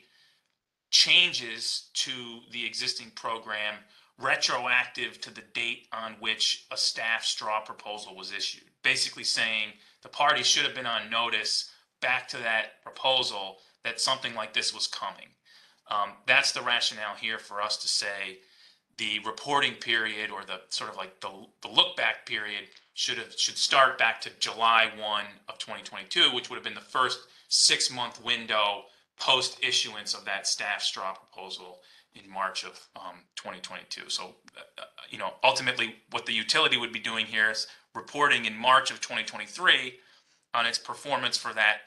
changes to the existing program retroactive to the date on which a staff straw proposal was issued, basically saying the party should have been on notice back to that proposal that something like this was coming. That's the rationale here for us to say the reporting period, or the sort of like the look back period, should start back to July 1 of 2022, which would have been the first 6-month window post issuance of that staff straw proposal in March of 2022. So, ultimately what the utility would be doing here is reporting in March of 2023 on its performance for that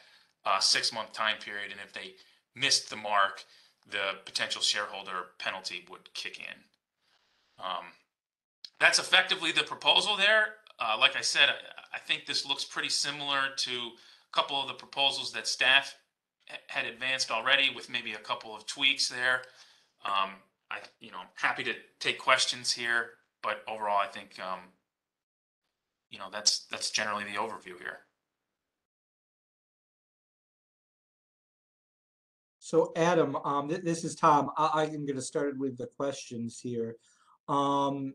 6-month time period. And if they missed the mark, the potential shareholder penalty would kick in. That's effectively the proposal there. Like I said, I think this looks pretty similar to couple of the proposals that staff had advanced already with maybe a couple of tweaks there. I'm happy to take questions here, but overall, I think, that's generally the overview here. So Adam, this is Tom. I can get us started with the questions here. Kind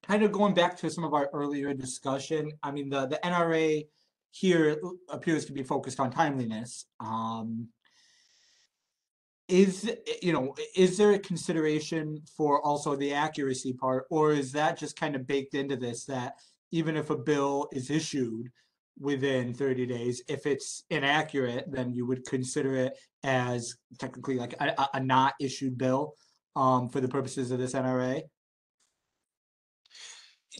of going back to some of our earlier discussion, I mean, the NRA here appears to be focused on timeliness. Is there a consideration for also the accuracy part, or is that just kind of baked into this, that even if a bill is issued within 30 days, if it's inaccurate, then you would consider it as technically like a not issued bill for the purposes of this NRA?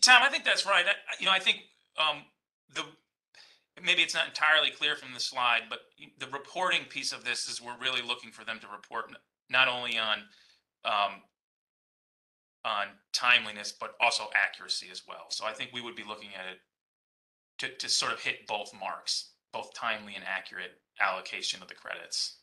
Tom, I think that's right. I think the maybe it's not entirely clear from the slide, but the reporting piece of this is we're really looking for them to report not only on timeliness, but also accuracy as well. So I think we would be looking at it to sort of hit both marks, both timely and accurate allocation of the credits.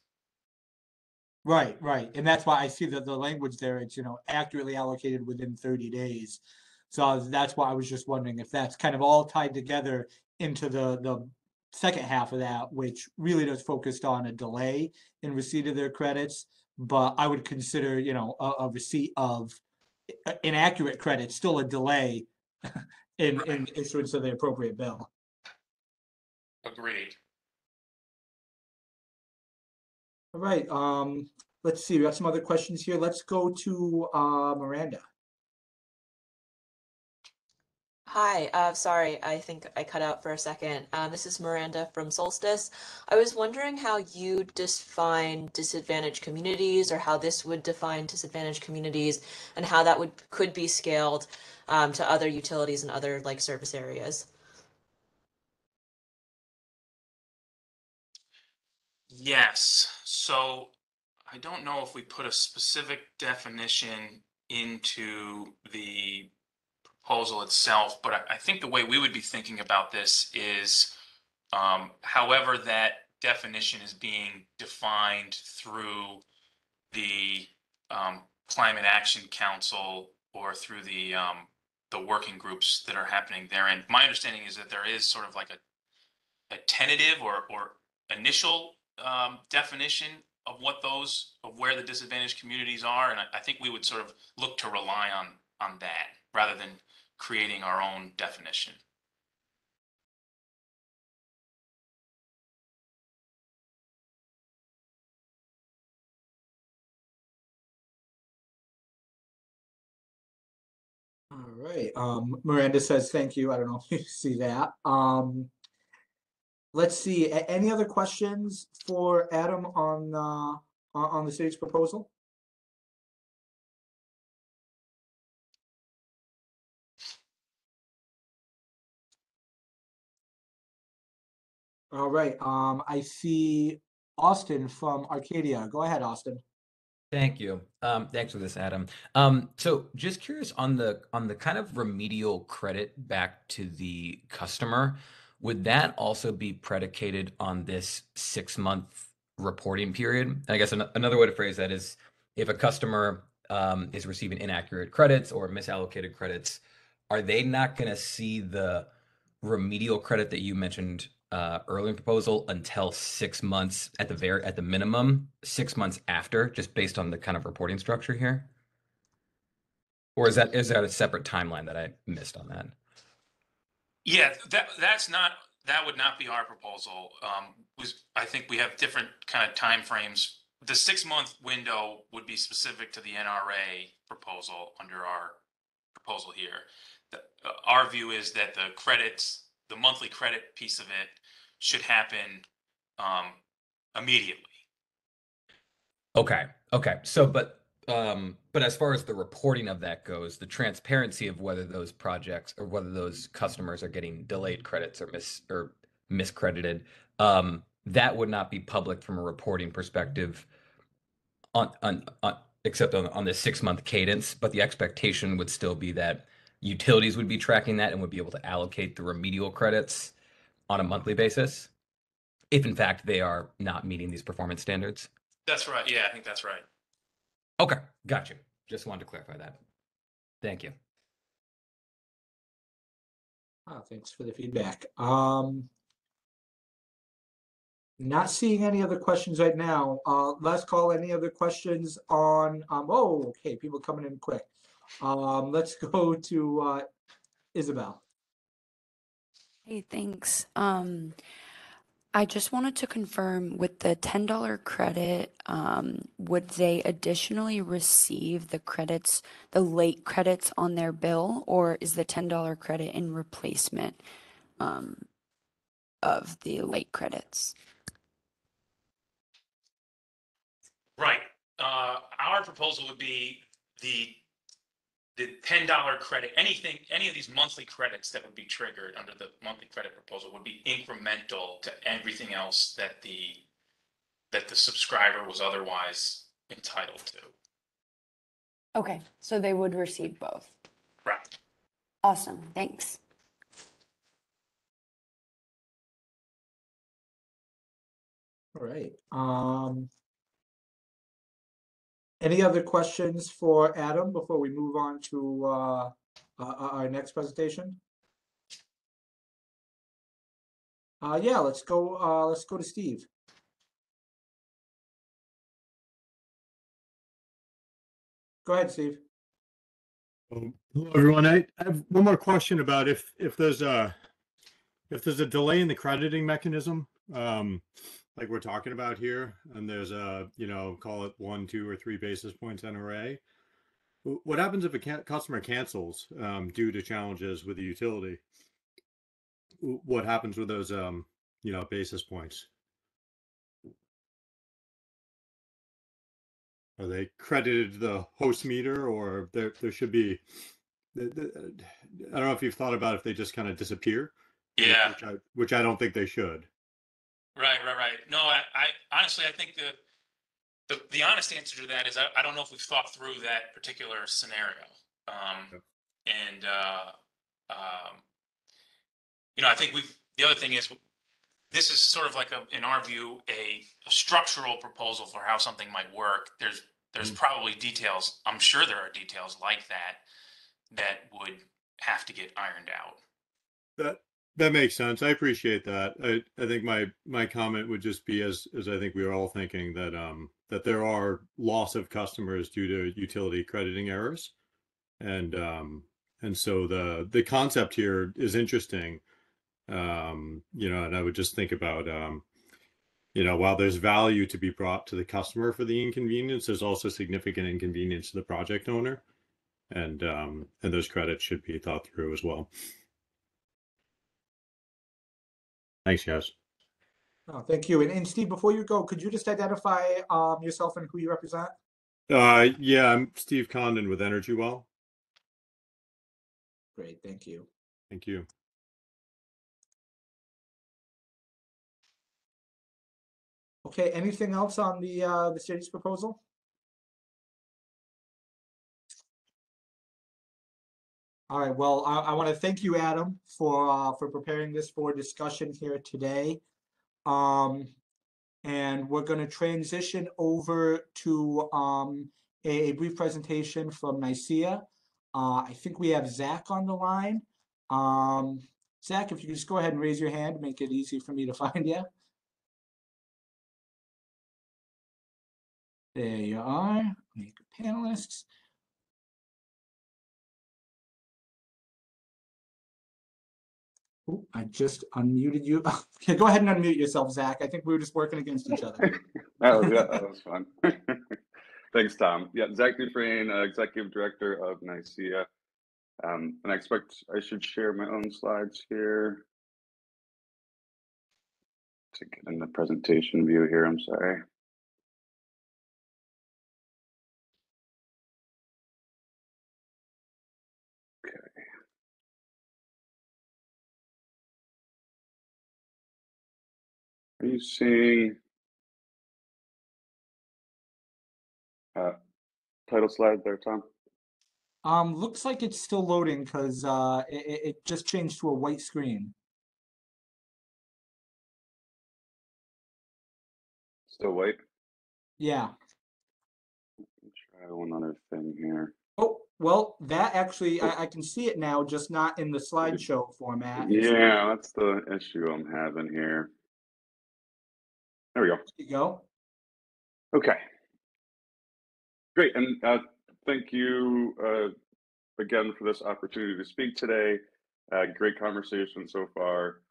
Right, right. And that's why I see that the language there, it's, accurately allocated within 30 days. So that's why I was just wondering if that's kind of all tied together into the second half of that, which really does focused on a delay in receipt of their credits. But I would consider, a receipt of inaccurate credits still a delay in issuance of the appropriate bill. Agreed. All right. Let's see. We got some other questions here. Let's go to Miranda. Hi, sorry, I think I cut out for a second. This is Miranda from Solstice. I was wondering how you define disadvantaged communities, or how this would define disadvantaged communities, and how that could be scaled to other utilities and other like service areas. Yes. So I don't know if we put a specific definition into the proposal itself, but I think the way we would be thinking about this is however that definition is being defined through the Climate Action Council or through the working groups that are happening there. And my understanding is that there is sort of like a tentative or initial definition of where the disadvantaged communities are, and I think we would sort of look to rely on that rather than creating our own definition. All right. Miranda says thank you. I don't know if you see that. Let's see. Any other questions for Adam on the city's proposal? All right. I see Austin from Arcadia. Go ahead, Austin. Thank you. Thanks for this, Adam. So just curious on the kind of remedial credit back to the customer, would that also be predicated on this 6-month reporting period? I guess another way to phrase that is if a customer is receiving inaccurate credits or misallocated credits, are they not going to see the remedial credit that you mentioned earlier in the proposal until 6 months at the minimum, 6 months after, just based on the kind of reporting structure here? Or is that a separate timeline that I missed on that? Yeah, that would not be our proposal. I think we have different kind of time frames. The 6-month window would be specific to the NRA proposal under our proposal here. Our view is that the monthly credit piece of it should happen immediately. Okay. So, but as far as the reporting of that goes, the transparency of whether those projects or whether those customers are getting delayed credits or miscredited, that would not be public from a reporting perspective except on the 6-month cadence. But the expectation would still be that utilities would be tracking that and would be able to allocate the remedial credits on a monthly basis. if in fact they are not meeting these performance standards? That's right. Yeah, I think that's right. Okay, got you. Just wanted to clarify that. Thank you. Thanks for the feedback. Not seeing any other questions right now. Last call, any other questions on, oh, okay, people coming in quick. Let's go to Isabel. Hey, thanks. I just wanted to confirm with the $10 credit, would they additionally receive the credits, the late credits on their bill, or is the $10 credit in replacement of the late credits? Right. Our proposal would be the $10 credit. Any of these monthly credits that would be triggered under the monthly credit proposal would be incremental to everything else that the subscriber was otherwise entitled to. Okay, so they would receive both. Right. Awesome, thanks. All right. Any other questions for Adam before we move on to our next presentation? Yeah, let's go to Steve. Go ahead, Steve. Hello, everyone. I have one more question about if there's a delay in the crediting mechanism, like we're talking about here, and there's a, call it 1, 2, or 3 basis points NRA. What happens if a customer cancels due to challenges with the utility? What happens with those, basis points? Are they credited to the host meter, or there should be? I don't know if you've thought about if they just kind of disappear. Yeah. Which I don't think they should. Right. No, I honestly, I think the honest answer to that is I don't know if we've thought through that particular scenario. I think the other thing is, this is sort of like in our view, a structural proposal for how something might work. There's probably details. I'm sure there are details like that would have to get ironed out. That makes sense. I appreciate that. I think my comment would just be, as I think we are all thinking, that there are loss of customers due to utility crediting errors, and so the concept here is interesting. And I would just think about, while there's value to be brought to the customer for the inconvenience, there's also significant inconvenience to the project owner, and those credits should be thought through as well. Thanks, guys. Oh, thank you. And Steve, before you go, could you just identify yourself and who you represent? Yeah, I'm Steve Condon with Energy Well. Great, thank you. Thank you. Okay, anything else on the city's proposal? All right, well, I want to thank you, Adam, for preparing this for discussion here today. And we're going to transition over to a brief presentation from NYSEA. I think we have Zach on the line. Zach, if you could just go ahead and raise your hand, make it easy for me to find you. There you are. Make panelists. Oh, I just unmuted you. Okay, go ahead and unmute yourself, Zach. I think we were just working against each other. Yeah, that was fun. Thanks, Tom. Yeah, Zach Dufresne, Executive Director of NYSEA. And I expect I should share my own slides here to get in the presentation view here. I'm sorry. Okay. Are you seeing title slide there, Tom? Looks like it's still loading because it just changed to a white screen. Still wait. Yeah. Try one other thing here. Oh, well, that actually, I can see it now, just not in the slideshow format. Yeah, that's the issue I'm having here. There we go. There you go. Okay. Great, and thank you again for this opportunity to speak today. Great conversation so far,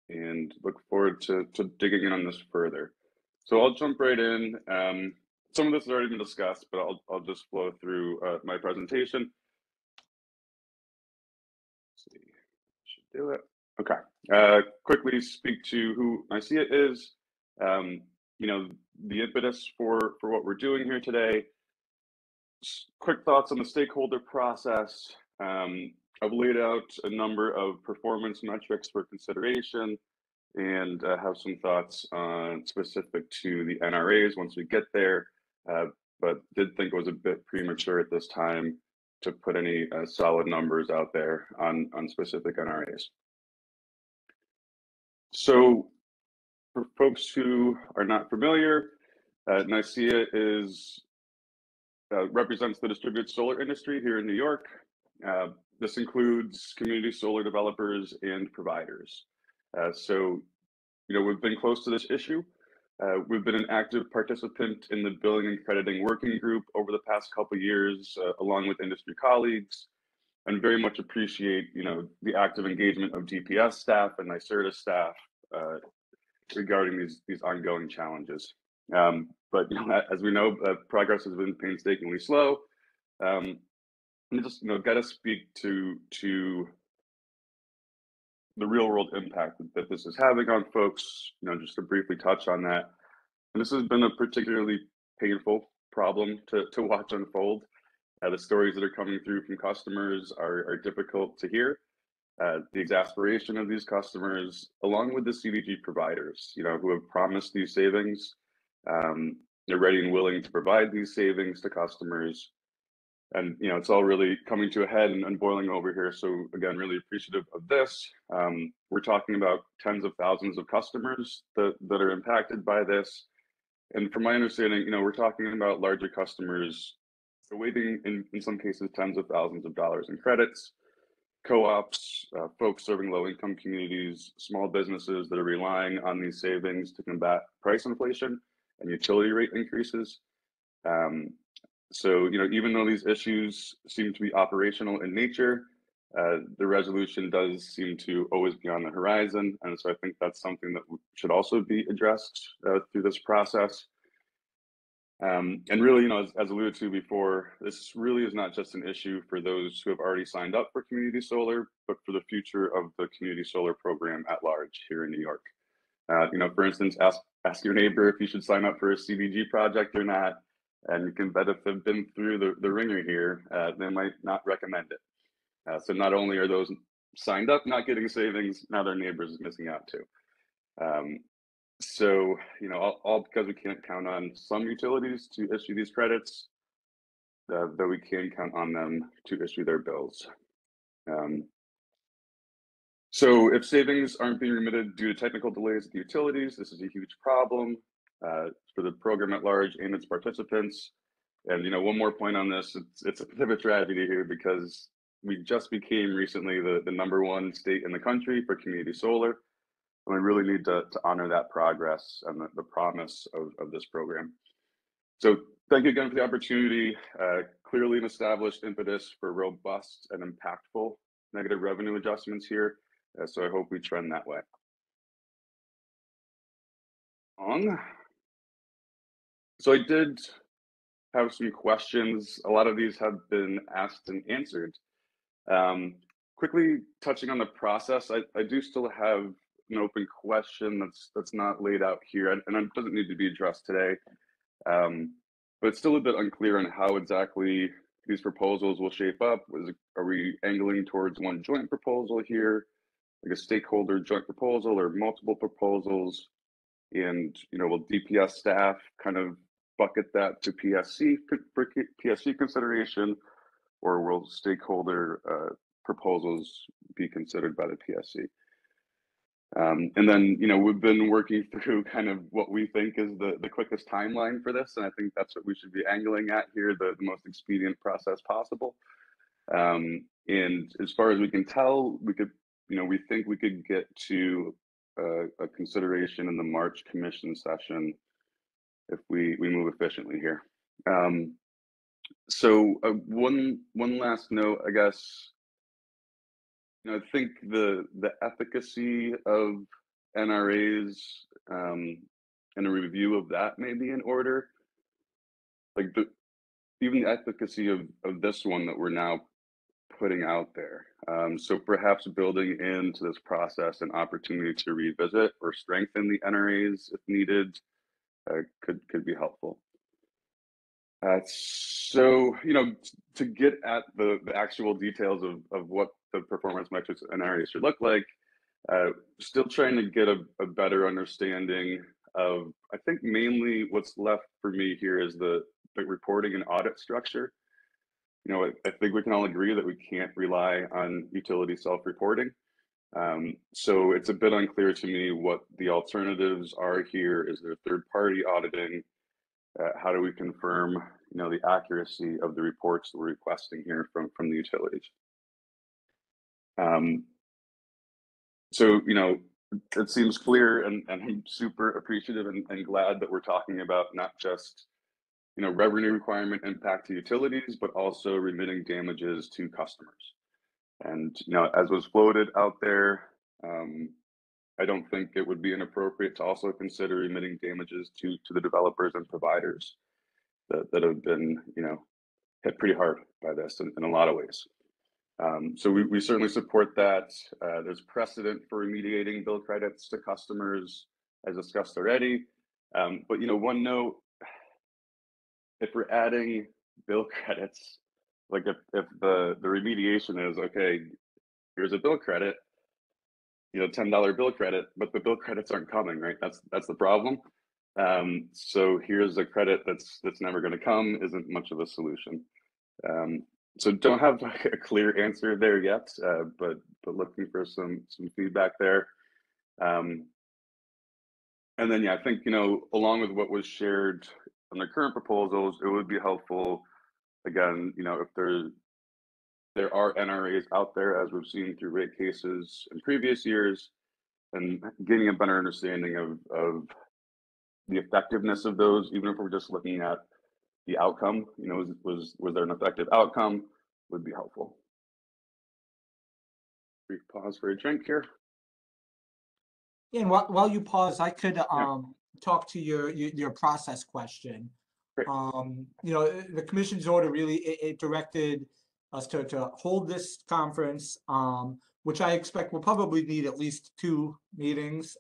and look forward to digging in on this further. So I'll jump right in. Some of this has already been discussed, but I'll just flow through my presentation. Let's see, should do it. Okay. Quickly speak to who NICEA is. You know, the impetus for what we're doing here today. Quick thoughts on the stakeholder process. I've laid out a number of performance metrics for consideration, and have some thoughts on specific to the NRAs once we get there, but did think it was a bit premature at this time to put any solid numbers out there on specific NRAs. So for folks who are not familiar, NICEA represents the distributed solar industry here in New York. This includes community solar developers and providers. So, you know, we've been close to this issue. We've been an active participant in the billing and crediting working group over the past couple of years, along with industry colleagues, and very much appreciate, you know, the active engagement of DPS staff and NYSERDA staff regarding these ongoing challenges. But you know, as we know, progress has been painstakingly slow. And just, you know, got to speak to the real world impact that this is having on folks. You know, just to briefly touch on that. And this has been a particularly painful problem to watch unfold. The stories that are coming through from customers are difficult to hear. The exasperation of these customers, along with the CDG providers, you know, who have promised these savings. They're ready and willing to provide these savings to customers. And, you know, it's all really coming to a head and boiling over here. So again, really appreciative of this. We're talking about tens of thousands of customers that are impacted by this. And from my understanding, you know, we're talking about larger customers awaiting, in some cases, tens of thousands of dollars in credits, co-ops, folks serving low-income communities, small businesses that are relying on these savings to combat price inflation and utility rate increases. So, you know, even though these issues seem to be operational in nature, the resolution does seem to always be on the horizon. And so I think that's something that should also be addressed through this process. And really, you know, as alluded to before, this really is not just an issue for those who have already signed up for community solar, but for the future of the community solar program at large here in New York. You know, for instance, ask your neighbor if you should sign up for a CDG project or not. And you can bet if they've been through the ringer here, they might not recommend it. So not only are those signed up not getting savings, now their neighbors missing out too. So, you know, all because we can't count on some utilities to issue these credits, though we can count on them to issue their bills. So if savings aren't being remitted due to technical delays at the utilities, this is a huge problem for the program at large and its participants. And, you know, one more point on this, it's a bit of a tragedy here because we just became recently the #1 state in the country for community solar. And we really need to honor that progress and the promise of this program. So thank you again for the opportunity. Clearly an established impetus for robust and impactful negative revenue adjustments here. So I hope we trend that way. So I did have some questions. A lot of these have been asked and answered. Quickly touching on the process, I do still have an open question that's not laid out here, and it doesn't need to be addressed today. But it's still a bit unclear on how exactly these proposals will shape up. Are we angling towards one joint proposal here, like a stakeholder joint proposal, or multiple proposals? And, you know, will DPS staff kind of bucket that to PSC for PSC consideration, or will stakeholder proposals be considered by the PSC? And then, we've been working through kind of what we think is the quickest timeline for this. And I think that's what we should be angling at here, the most expedient process possible. And as far as we can tell, we think we could get to a consideration in the March commission session if we move efficiently here. So one last note, I guess. I think the efficacy of NRAs and a review of that may be in order. Like even the efficacy of this one that we're now putting out there. So perhaps building into this process an opportunity to revisit or strengthen the NRAs if needed could be helpful. So, to get at the actual details of what the performance metrics and NRAs should look like, still trying to get a better understanding of, I think mainly what's left for me here is the reporting and audit structure. I think we can all agree that we can't rely on utility self-reporting. So it's a bit unclear to me what the alternatives are here. Is there third-party auditing? How do we confirm, the accuracy of the reports that we're requesting here from the utilities? So, it seems clear, and I'm super appreciative and glad that we're talking about not just, revenue requirement impact to utilities, but also remitting damages to customers. And, as was floated out there, I don't think it would be inappropriate to also consider remitting damages to the developers and providers that have been, hit pretty hard by this in a lot of ways. So we certainly support that. There's precedent for remediating bill credits to customers, as discussed already. But one note, if we're adding bill credits, like if the remediation is, okay, here's a bill credit, $10 bill credit, but the bill credits aren't coming, right? That's the problem. So here's a credit that's never going to come isn't much of a solution. So don't have a clear answer there yet, but looking for some feedback there. And then, I think, along with what was shared on the current proposals, it would be helpful, again, if there are NRAs out there, as we've seen through rate cases in previous years, and getting a better understanding of the effectiveness of those, even if we're just looking at the outcome, was there an effective outcome, would be helpful. Brief pause for a drink here. Yeah, and while you pause, I could talk to your process question. Great. The commission's order really it directed us to hold this conference, which I expect will probably need at least 2 meetings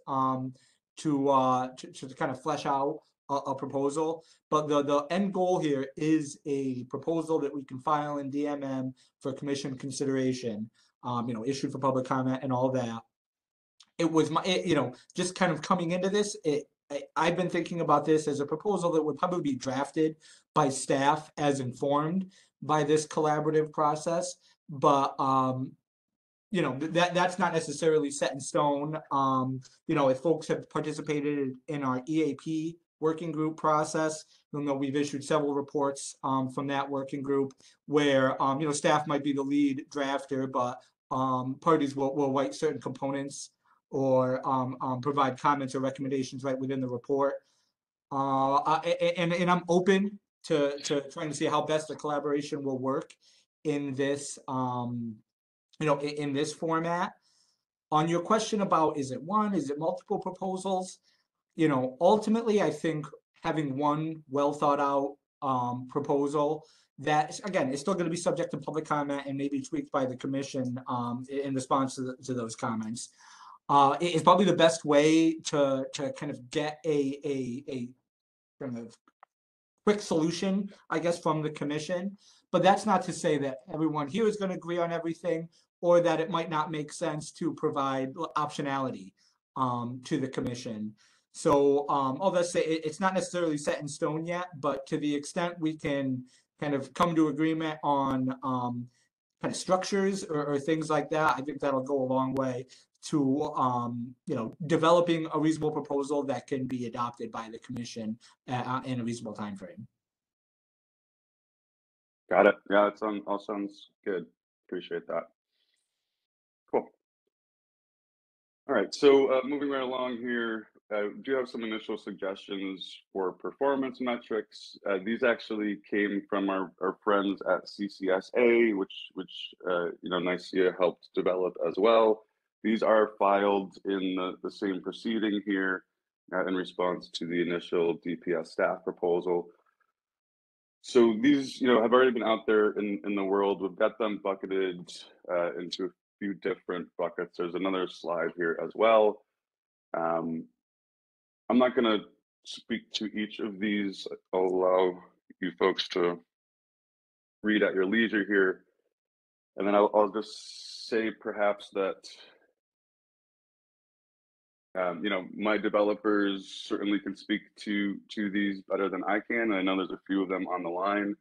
to kind of flesh out a proposal. But the end goal here is a proposal that we can file in DMM for commission consideration, issued for public comment and all that. It was just kind of coming into this, I've been thinking about this as a proposal that would probably be drafted by staff as informed by this collaborative process. But that's not necessarily set in stone. If folks have participated in our EAP working group process, you'll know we've issued several reports from that working group where staff might be the lead drafter, but parties will write certain components or provide comments or recommendations right within the report. And I'm open to trying to see how best the collaboration will work in this in this format. On your question about is it multiple proposals, ultimately I think having one well thought out proposal that, again, it's still going to be subject to public comment and maybe tweaked by the commission in response to those comments. Is probably the best way to kind of get a kind of quick solution, I guess, from the commission. But that's not to say that everyone here is going to agree on everything, or that it might not make sense to provide optionality to the commission. So all that say, it's not necessarily set in stone yet, but to the extent we can kind of come to agreement on kind of structures or things like that, I think that'll go a long way developing a reasonable proposal that can be adopted by the commission in a reasonable time frame. Got it. Yeah, it all sounds good. Appreciate that. Cool. All right, so moving right along here, do have some initial suggestions for performance metrics. These actually came from our friends at CCSA, which NICEA helped develop as well. These are filed in the same proceeding here in response to the initial DPS staff proposal. So these, have already been out there in the world. We've got them bucketed into a few different buckets. There's another slide here as well. I'm not going to speak to each of these. I'll allow you folks to read at your leisure here. And then I'll just say perhaps that, my developers certainly can speak to these better than I can. I know there's a few of them on the line.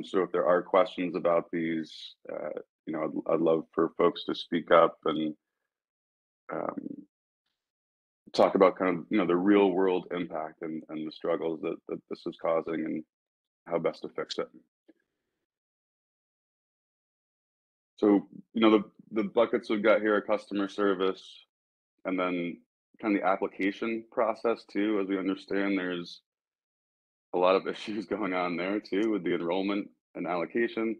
So if there are questions about these, I'd love for folks to speak up and talk about kind of, the real world impact and the struggles that this is causing and how best to fix it. So, the buckets we've got here are customer service, and then kind of the application process too. As we understand, there's a lot of issues going on there too with the enrollment and allocation.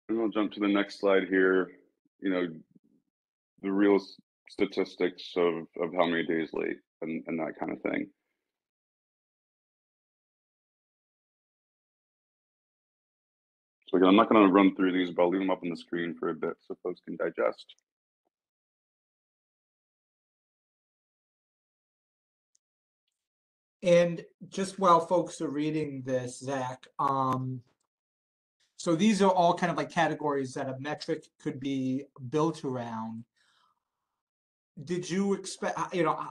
And we'll jump to the next slide here. The real statistics of how many days late and that kind of thing. So again, I'm not going to run through these, but I'll leave them up on the screen for a bit so folks can digest. And just while folks are reading this, Zach, so these are all kind of like categories that a metric could be built around. Did you expect,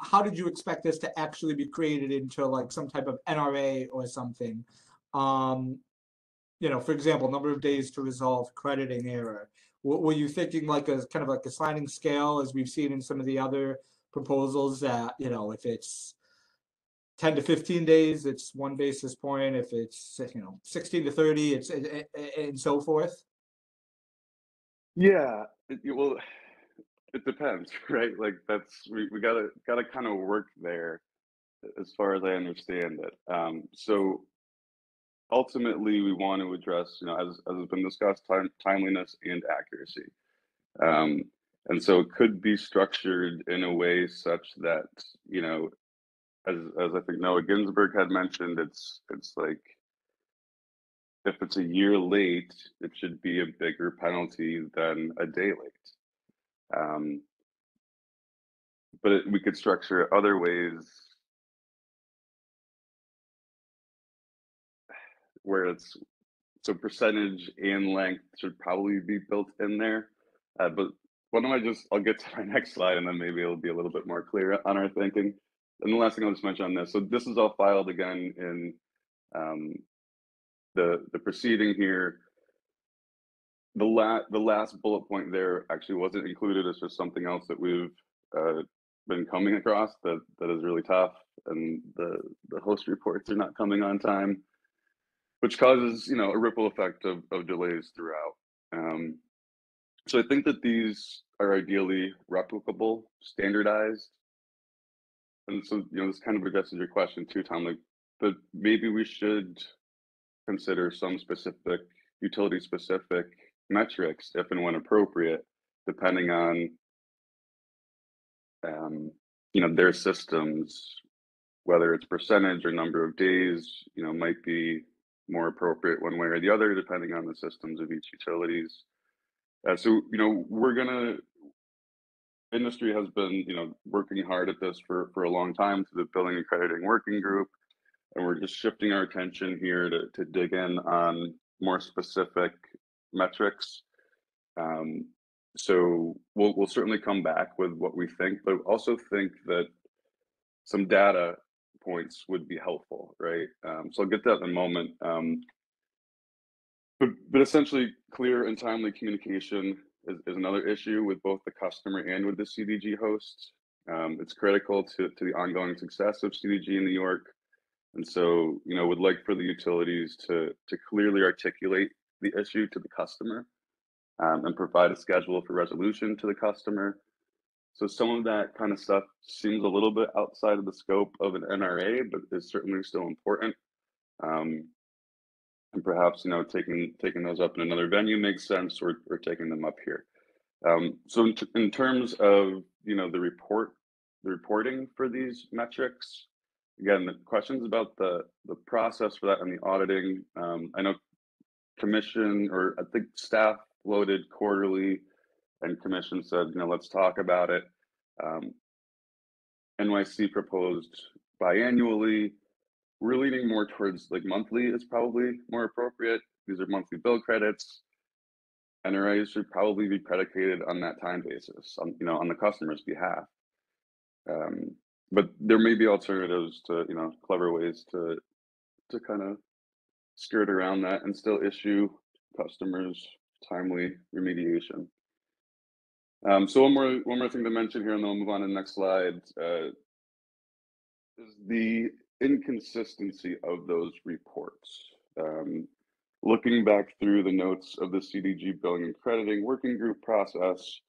how did you expect this to actually be created into like some type of NRA or something? For example, number of days to resolve crediting error. Were you thinking like a kind of like a sliding scale, as we've seen in some of the other proposals that, if it's 10 to 15 days, it's 1 basis point. If it's 16 to 30, it's and so forth. Yeah, well, it depends, right? Like we gotta kind of work there, as far as I understand it. So ultimately, we want to address, as has been discussed, timeliness and accuracy. And so it could be structured in a way such that, as I think Noah Ginsburg had mentioned, it's like if it's a year late, it should be a bigger penalty than a day late. But we could structure it other ways where it's so percentage and length should probably be built in there. But why don't I'll get to my next slide and then maybe it'll be a little bit more clear on our thinking. And the last thing I'll just mention on this. So this is all filed again in the proceeding here. The last bullet point there actually wasn't included. It's just something else that we've been coming across that is really tough, and the host reports are not coming on time, which causes a ripple effect of delays throughout. So I think that these are ideally replicable, standardized, and so this kind of addresses your question too, Tom. Like, but maybe we should consider some specific utility-specific metrics, if and when appropriate, depending on their systems, whether it's percentage or number of days, might be more appropriate one way or the other, depending on the systems of each utilities. So industry has been working hard at this for a long time through the billing and crediting working group, and we're just shifting our attention here to dig in on more specific metrics. So we'll certainly come back with what we think, but also think that some data points would be helpful, right? So I'll get to that in a moment. But essentially, clear and timely communication is another issue with both the customer and with the CDG hosts. It's critical to the ongoing success of CDG in New York. And so, would like for the utilities to clearly articulate the issue to the customer and provide a schedule for resolution to the customer. So some of that kind of stuff seems a little bit outside of the scope of an NRA, but is certainly still important. And perhaps, taking those up in another venue makes sense, or taking them up here. So in terms of, the reporting for these metrics, again, the questions about the process for that and the auditing. I know commission, or I think staff loaded quarterly, and commission said, let's talk about it. NYC proposed biannually. We're leaning more towards like monthly is probably more appropriate. These are monthly bill credits. NRAs should probably be predicated on that time basis, on the customer's behalf. But there may be alternatives to, clever ways to kind of skirt around that and still issue customers timely remediation. So one more thing to mention here, and then we'll move on to the next slide, is the inconsistency of those reports. Looking back through the notes of the CDG billing and crediting working group process,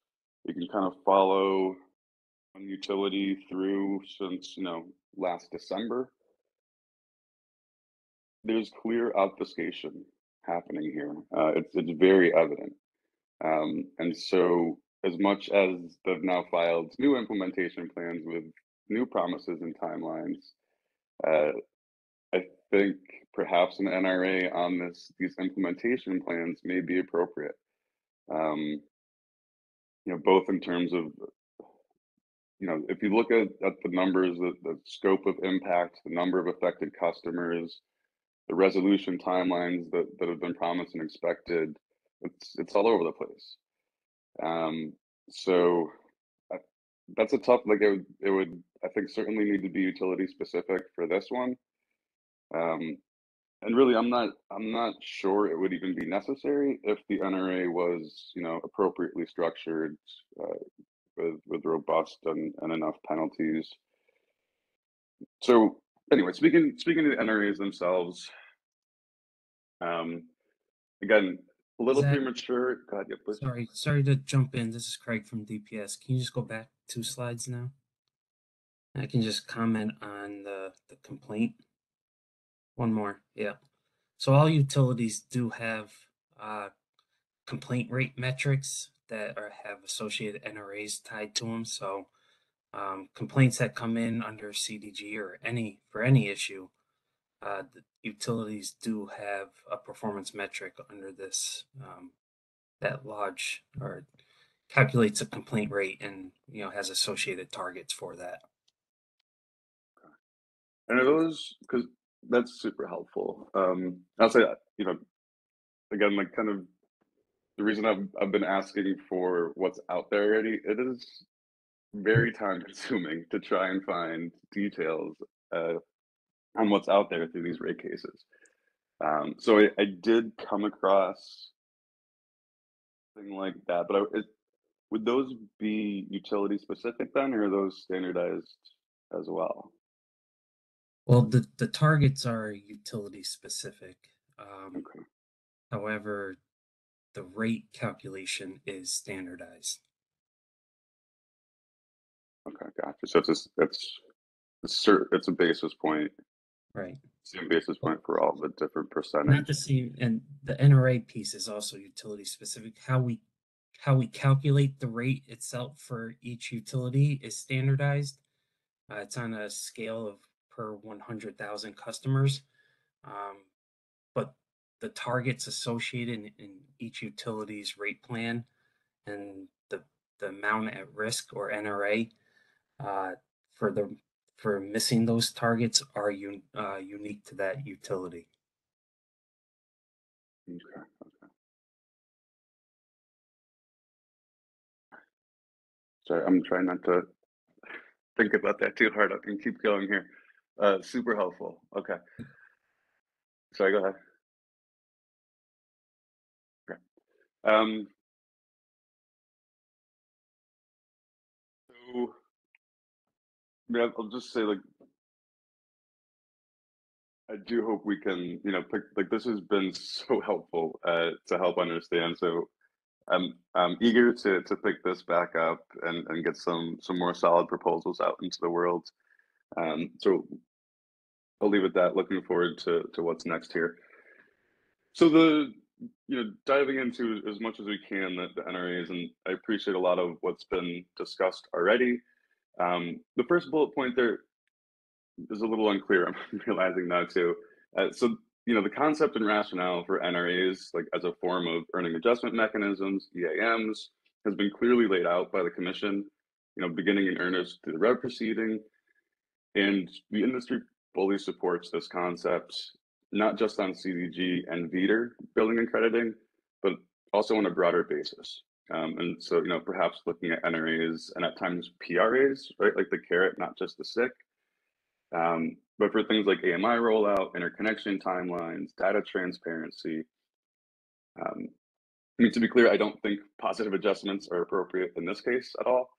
you can kind of follow one utility through since, last December. There's clear obfuscation happening here. It's very evident. And so as much as they've now filed new implementation plans with new promises and timelines, I think perhaps an NRA on these implementation plans may be appropriate. Both in terms of, if you look at the numbers, the scope of impact, the number of affected customers, the resolution timelines that have been promised and expected, it's all over the place. So that's a tough, it would, I think, certainly need to be utility specific for this one. And really, I'm not sure it would even be necessary if the NRA was, appropriately structured, with robust and enough penalties. So anyway, speaking to the NRAs themselves, again, a little premature. Go ahead, yeah, please. Sorry to jump in. This is Craig from DPS. Can you just go back 2 slides now? I can just comment on the complaint. One more, yeah. So all utilities do have complaint rate metrics that have associated NRAs tied to them. So complaints that come in under CDG or for any issue, the utilities do have a performance metric under this that lodge or calculates a complaint rate and has associated targets for that. And are those, because that's super helpful. I'll say, again, like kind of the reason I've been asking for what's out there already, it is very time consuming to try and find details on what's out there through these rate cases. So I did come across something like that, but would those be utility specific then, or are those standardized as well? Well, the targets are utility specific. Okay. However, the rate calculation is standardized. Okay, gotcha. So it's a basis point. Right. Same basis point for all the different Not percentage. the same, and the NRA piece is also utility specific. How we calculate the rate itself for each utility is standardized. It's on a scale of per 100,000 customers. But the targets associated in each utility's rate plan and the amount at risk, or NRA, for missing those targets are unique to that utility. Okay. Sorry, I'm trying not to think about that too hard. I can keep going here. Super helpful. Okay. Sorry, go ahead. Okay. yeah, I'll just say, like, I do hope we can, pick, like, this has been so helpful to help understand. So I'm eager to pick this back up and get some more solid proposals out into the world. So I'll leave it at that. Looking forward to what's next here. So diving into as much as we can the NRAs, and I appreciate a lot of what's been discussed already. The first bullet point there is a little unclear. I'm realizing now too. So the concept and rationale for NRAs, like as a form of earning adjustment mechanisms, EAMs, has been clearly laid out by the Commission. Beginning in earnest through the REV proceeding, and the industry fully supports this concept, not just on CDG and VEDR billing and crediting, but also on a broader basis. And so, perhaps looking at NRAs and at times PRAs, right, like the carrot, not just the stick. But for things like AMI rollout, interconnection timelines, data transparency. To be clear, I don't think positive adjustments are appropriate in this case at all.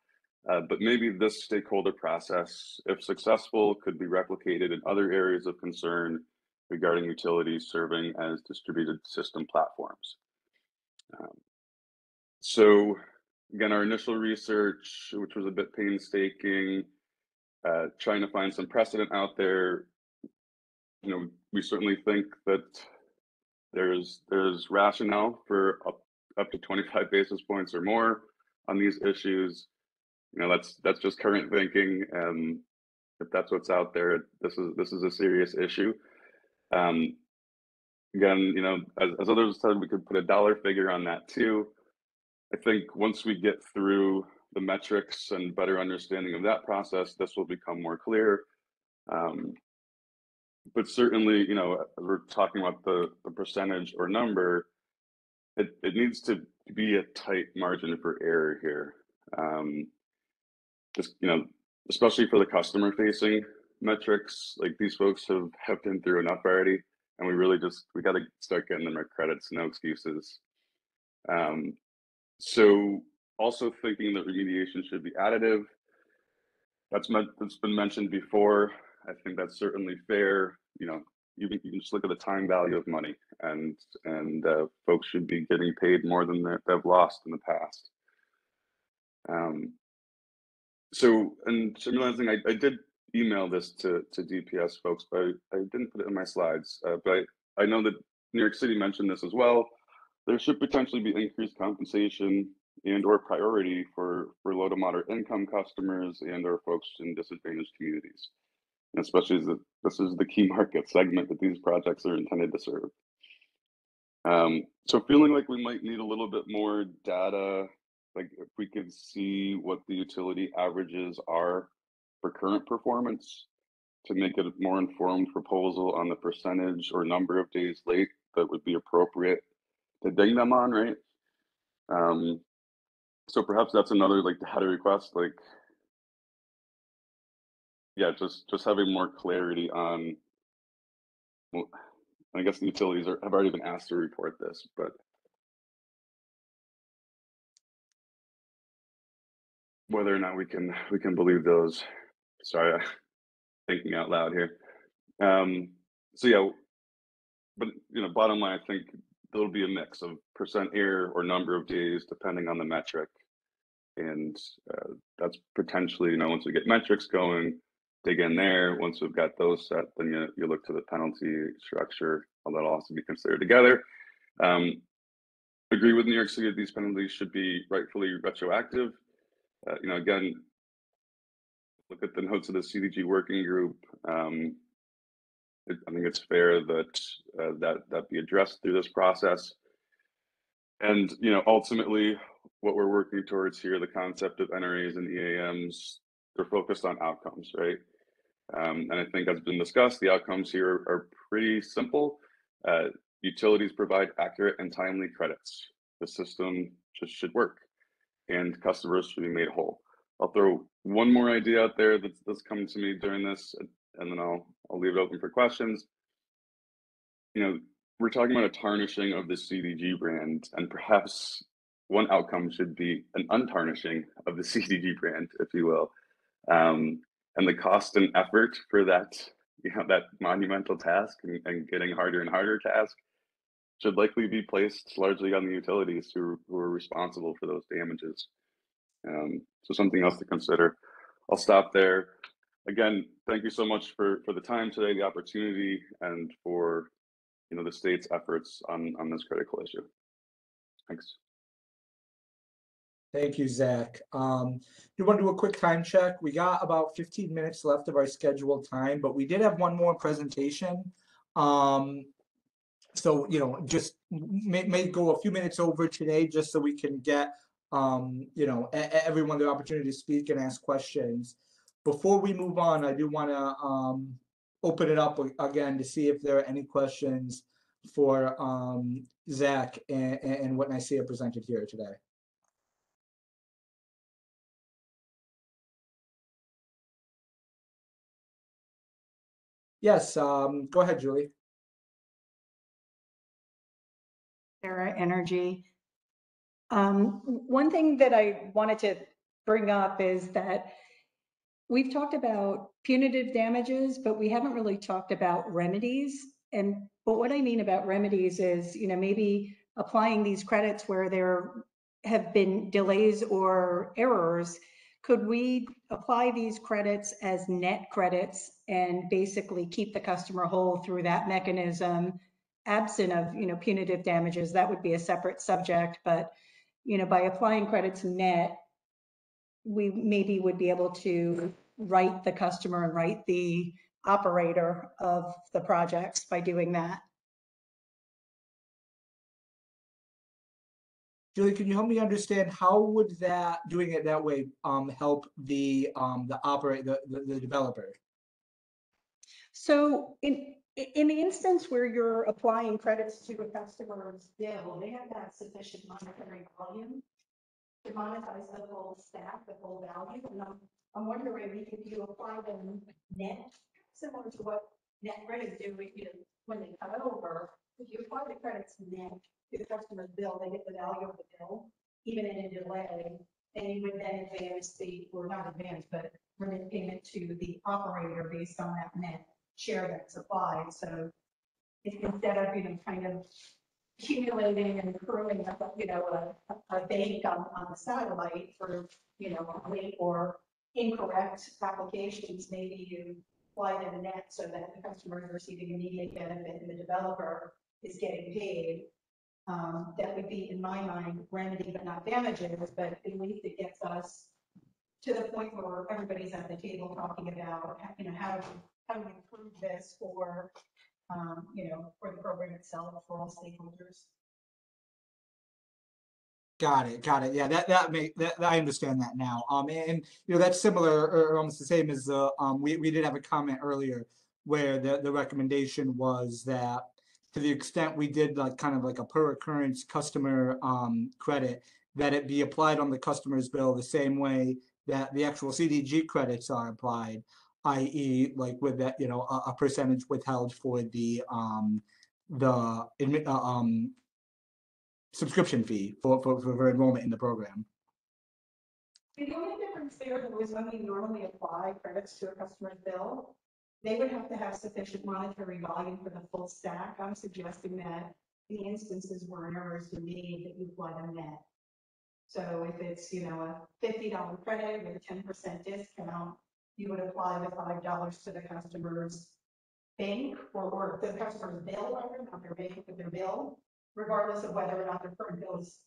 But maybe this stakeholder process, if successful, could be replicated in other areas of concern regarding utilities serving as distributed system platforms. So again, our initial research, which was a bit painstaking, trying to find some precedent out there, we certainly think that there's rationale for up to 25 basis points or more on these issues. That's just current thinking. If that's what's out there, this is a serious issue. Again, as others said, we could put a dollar figure on that too. I think once we get through the metrics and better understanding of that process, this will become more clear. But certainly, as we're talking about the percentage or number, it needs to be a tight margin for error here. Just, especially for the customer facing metrics, like these folks have been through enough already, and we got to start getting them our credits, no excuses. So also thinking that remediation should be additive. That's been mentioned before. I think that's certainly fair. You can just look at the time value of money, and folks should be getting paid more than they've lost in the past. So, and I'm realizing I did email this to DPS folks, but I didn't put it in my slides. But I know that New York City mentioned this as well. There should potentially be increased compensation and or priority for low to moderate income customers and or folks in disadvantaged communities, and especially as this is the key market segment that these projects are intended to serve. So feeling like we might need a little bit more data, like if we could see what the utility averages are for current performance to make it a more informed proposal on the percentage or number of days late that would be appropriate to ding them on, right? So perhaps that's another like data request, like, yeah, just having more clarity on, well, I guess the utilities have already been asked to report this, but whether or not we can believe those. Sorry, thinking out loud here. So yeah, but bottom line, I think there'll be a mix of percent error or number of days depending on the metric, and that's potentially once we get metrics going, dig in there. Once we've got those set, then you look to the penalty structure. That'll also be considered together. Agree with New York City that these penalties should be rightfully retroactive. Again, look at the notes of the CDG working group. I think it's fair that that be addressed through this process. And ultimately, what we're working towards here, the concept of NRAs and EAMs, they're focused on outcomes, right? And I think as been discussed, the outcomes here are pretty simple. Utilities provide accurate and timely credits. The system just should work, and customers should be made whole. I'll throw one more idea out there that's coming to me during this, and then I'll leave it open for questions. We're talking about a tarnishing of the CDG brand, and perhaps one outcome should be an untarnishing of the CDG brand, if you will. And the cost and effort for that, that monumental task and getting harder and harder task should likely be placed largely on the utilities who are responsible for those damages. So something else to consider. I'll stop there. Again, thank you so much for the time today, the opportunity, and for the state's efforts on this critical issue. Thanks. Thank you, Zach. You want to do a quick time check? We got about 15 minutes left of our scheduled time, but we did have one more presentation. So, just may go a few minutes over today just so we can get, everyone the opportunity to speak and ask questions. Before we move on, I do want to open it up again to see if there are any questions for Zach and what Nicaea presented here today. Yes, go ahead, Julie. Energy. One thing that I wanted to bring up is that we've talked about punitive damages, but we haven't really talked about remedies. But what I mean about remedies is, maybe applying these credits where there have been delays or errors. Could we apply these credits as net credits and basically keep the customer whole through that mechanism, absent of punitive damages? That would be a separate subject, but by applying credits net, we maybe would be able to right the customer and right the operator of the projects by doing that. Julie, can you help me understand how would doing it that way help the developer? So in the instance where you're applying credits to a customer's bill, they have to have sufficient monetary volume to monetize the full stack, the full value. And I'm wondering if you apply them net, similar to what net credits do when they cut over. If you apply the credits net to the customer's bill, they get the value of the bill, even in a delay, and you would then advance not advance, but remit payment to the operator based on that net share that's applied. So if instead of kind of accumulating and accruing a bank on the satellite for late or incorrect applications, maybe you apply them net so that the customer is receiving immediate benefit and the developer is getting paid. That would be, in my mind, remedy but not damages, but at least it gets us to the point where everybody's at the table talking about how do we improve this for for the program itself, for all stakeholders. Got it. Yeah, that I understand that now. And that's similar or almost the same as we did have a comment earlier where the recommendation was that to the extent we did kind of like a per occurrence customer credit, that it be applied on the customer's bill the same way that the actual CDG credits are applied, i.e. like with that, a percentage withheld for the subscription fee for enrollment in the program. The only difference there was when we normally apply credits to a customer's bill, they would have to have sufficient monetary volume for the full stack. I'm suggesting that in the instances where errors are made, that you apply them net. So if it's a $50 credit with a 10% discount, you would apply the $5 to the customer's bank or the customer's bill, not their bank, but their bill, regardless of whether or not their current bill is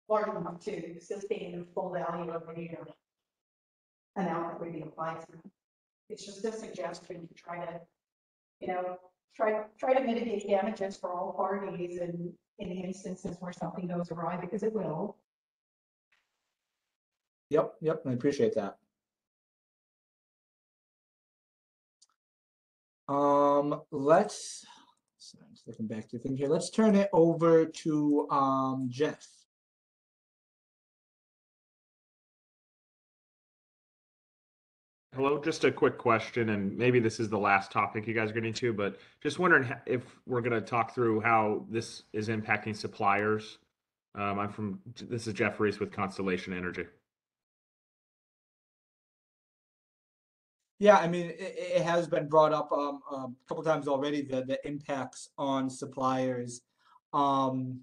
large enough to sustain the full value of the amount that would be applied to them. It's just a suggestion to try to mitigate damages for all parties and in the instances where something goes awry, because it will. Yep, I appreciate that. Let's looking back to the thing here. Let's turn it over to Jeff. Hello, just a quick question, and maybe this is the last topic you guys are getting to, but just wondering if we're going to talk through how this is impacting suppliers This is Jeff Reese with Constellation Energy. Yeah, I mean, it has been brought up a couple times already, the impacts on suppliers. Um,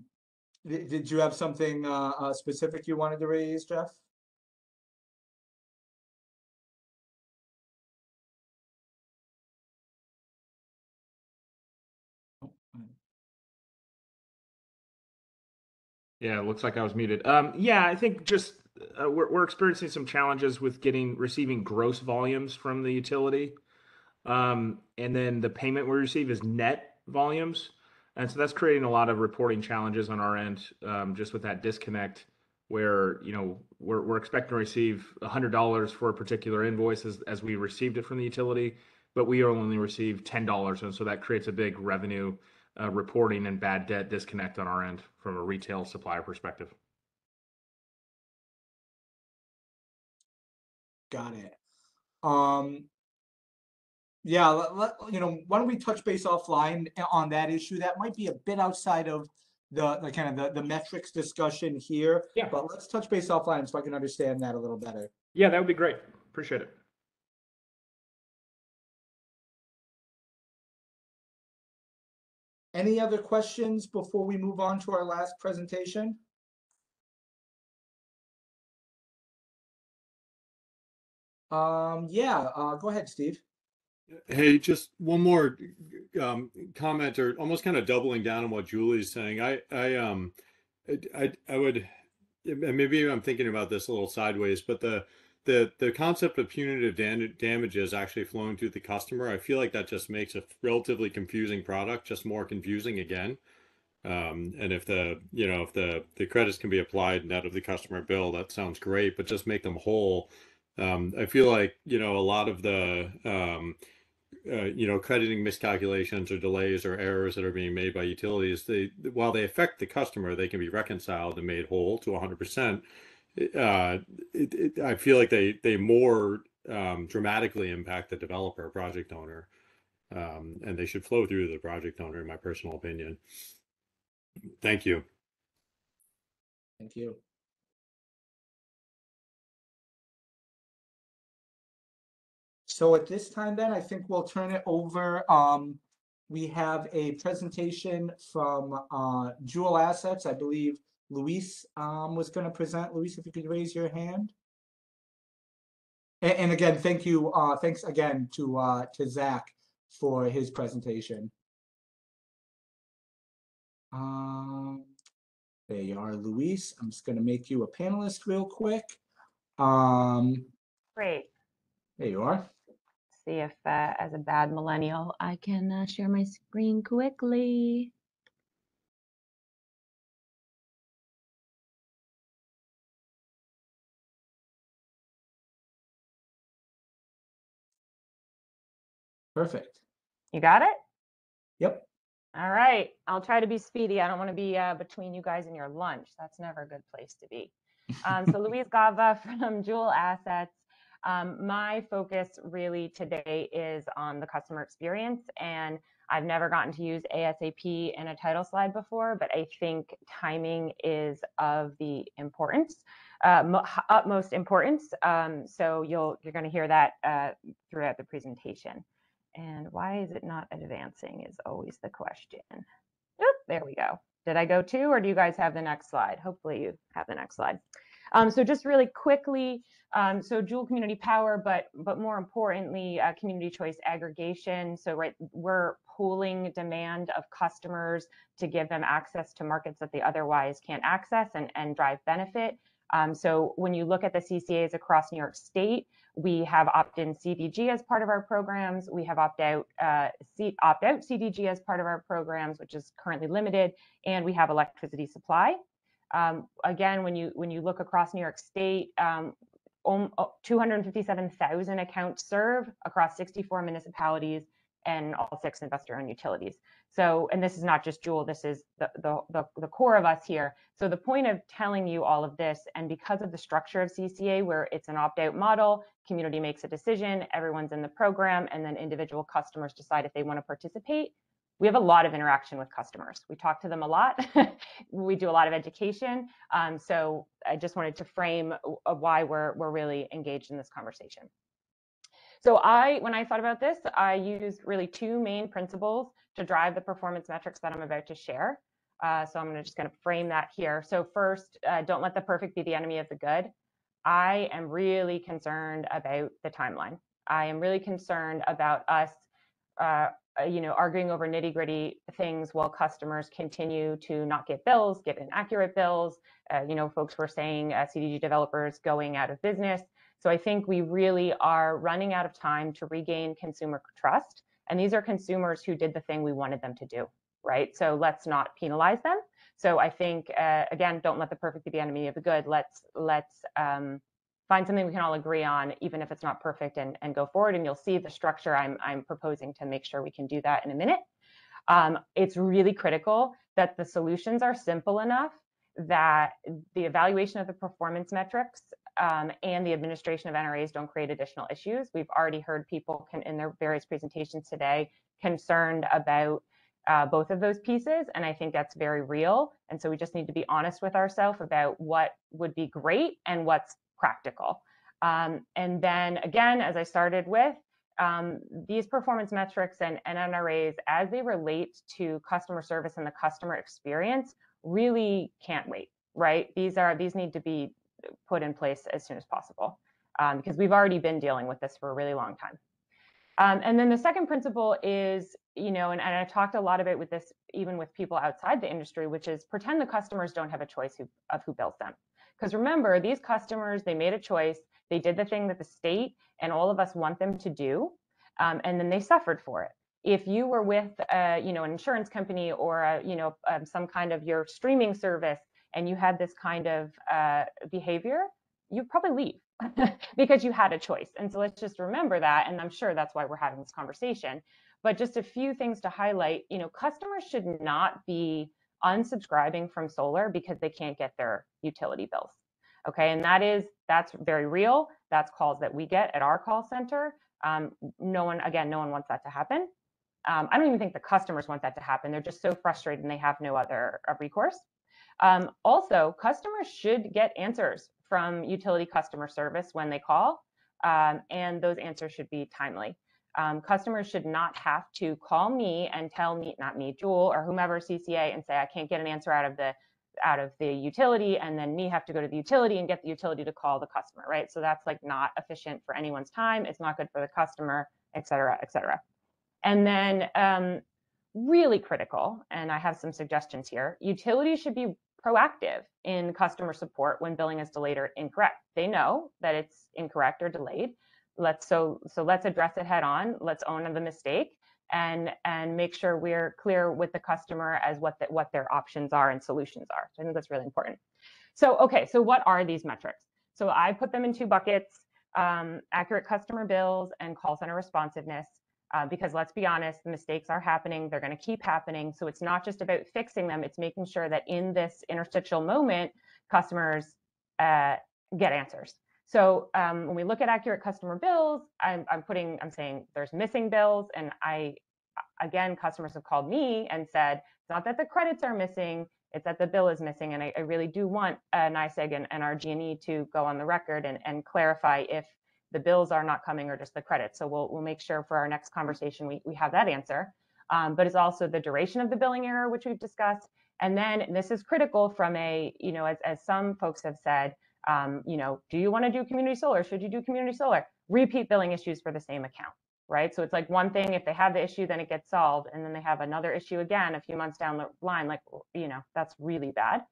did you have something specific you wanted to raise, Jeff? Yeah, it looks like I was muted. Yeah, I think just we're experiencing some challenges with receiving gross volumes from the utility. And then the payment we receive is net volumes. And so that's creating a lot of reporting challenges on our end, just with that disconnect where, we're expecting to receive $100 for a particular invoice as we received it from the utility, but we only receive $10. And so that creates a big revenue reporting and bad debt disconnect on our end from a retail supplier perspective. Got it. Yeah, why don't we touch base offline on that issue? That might be a bit outside of the kind of the metrics discussion here. Yeah. But let's touch base offline so I can understand that a little better. Yeah, that would be great. Appreciate it. Any other questions before we move on to our last presentation? Yeah, go ahead, Steve. Hey, just one more comment, or almost kind of doubling down on what Julie's saying. I would, and maybe I'm thinking about this a little sideways, but the concept of punitive damages actually flowing through the customer, I feel like that just makes a relatively confusing product just more confusing again. And if the credits can be applied net of the customer bill, that sounds great, but just make them whole. I feel like, a lot of the crediting miscalculations or delays or errors that are being made by utilities, while they affect the customer, they can be reconciled and made whole to 100%. I feel like they more dramatically impact the developer, project owner, and they should flow through to the project owner, in my personal opinion. Thank you. Thank you. So at this time then, I think we'll turn it over. We have a presentation from Jewel Assets. I believe Luis was going to present. Luis, if you could raise your hand. And again, thank you. Thanks again to Zach for his presentation. There you are, Luis. I'm just going to make you a panelist real quick. Great. There you are. See if, as a bad millennial, I can share my screen quickly. Perfect. You got it? Yep. All right. I'll try to be speedy. I don't want to be between you guys and your lunch. That's never a good place to be. So Luis Gava from Jewel Assets. My focus really today is on the customer experience, and I've never gotten to use ASAP in a title slide before, but I think timing is of the importance, utmost importance. So you're going to hear that throughout the presentation. And why is it not advancing is always the question. Oop, there we go. Did I go to, or do you guys have the next slide? Hopefully you have the next slide. So just really quickly, so Jewel Community Power, but more importantly, community choice aggregation. So we're pooling demand of customers to give them access to markets that they otherwise can't access and drive benefit. So when you look at the CCAs across New York State, we have opt-in CDG as part of our programs. We have opt-out CDG as part of our programs, which is currently limited, and we have electricity supply. Again, when you look across New York State, 257,000 accounts served across 64 municipalities and all 6 investor-owned utilities. So, and this is not just Jewel, this is the core of us here. So the point of telling you all of this, and because of the structure of CCA, where it's an opt-out model, community makes a decision, everyone's in the program, and then individual customers decide if they want to participate. we have a lot of interaction with customers. We talk to them a lot. We do a lot of education. So I just wanted to frame why we're really engaged in this conversation. So when I thought about this, I used really two main principles to drive the performance metrics that I'm about to share. So I'm just going to frame that here. So first, don't let the perfect be the enemy of the good. I am really concerned about the timeline. I am really concerned about us arguing over nitty-gritty things while customers continue to not get bills, get inaccurate bills. Folks were saying CDG developers going out of business. So I think we really are running out of time to regain consumer trust. And these are consumers who did the thing we wanted them to do, right? So let's not penalize them. So I think, again, don't let the perfect be the enemy of the good. Let's find something we can all agree on, even if it's not perfect, and go forward. And you'll see the structure I'm proposing to make sure we can do that in a minute. It's really critical that the solutions are simple enough that the evaluation of the performance metrics and the administration of NRAs don't create additional issues. We've already heard people in their various presentations today concerned about both of those pieces, and I think that's very real. And so we just need to be honest with ourselves about what would be great and what's practical. And then again, as I started with, these performance metrics and NRAs, as they relate to customer service and the customer experience, really can't wait, right? These need to be put in place as soon as possible, because we've already been dealing with this for a really long time. And then the second principle is, and I talked a lot about with this, even with people outside the industry, which is pretend the customers don't have a choice of who bills them. Because remember, these customers, they made a choice. They did the thing that the state and all of us want them to do, and then they suffered for it. If you were with, an insurance company or, some kind of your streaming service, and you had this kind of behavior, you'd probably leave because you had a choice. And so let's just remember that. And I'm sure that's why we're having this conversation. But just a few things to highlight, customers should not be unsubscribing from solar because they can't get their utility bills. Okay, and that's very real. That's calls that we get at our call center. No one wants that to happen. I don't even think the customers want that to happen. They're just so frustrated and they have no other recourse. Also, customers should get answers from utility customer service when they call, and those answers should be timely. Customers should not have to call me and tell me, not me, Jewel or whomever CCA, and say I can't get an answer out of the utility, and then me have to go to the utility and get the utility to call the customer, right? So that's like not efficient for anyone's time. It's not good for the customer, et cetera, et cetera. And then really critical, and I have some suggestions here, utilities should be proactive in customer support when billing is delayed or incorrect. They know that it's incorrect or delayed. So let's address it head on. Let's own the mistake and make sure we're clear with the customer as what their options are and solutions are. So I think that's really important. So, okay, so what are these metrics? So I put them in two buckets, accurate customer bills and call center responsiveness. Because let's be honest, the mistakes are happening. They're going to keep happening. So it's not just about fixing them. It's making sure that in this interstitial moment, customers get answers. So when we look at accurate customer bills, I'm saying there's missing bills. And again, customers have called me and said, it's not that the credits are missing, it's that the bill is missing. And I really do want NYSEG and our G&E to go on the record and clarify if the bills are not coming or just the credits. So we'll make sure for our next conversation we have that answer. But it's also the duration of the billing error, which we've discussed. And then this is critical from as some folks have said, do you want to do community solar? Should you do community solar? Repeat billing issues for the same account, right? So it's like one thing, if they have the issue, then it gets solved. And then they have another issue again a few months down the line, that's really bad.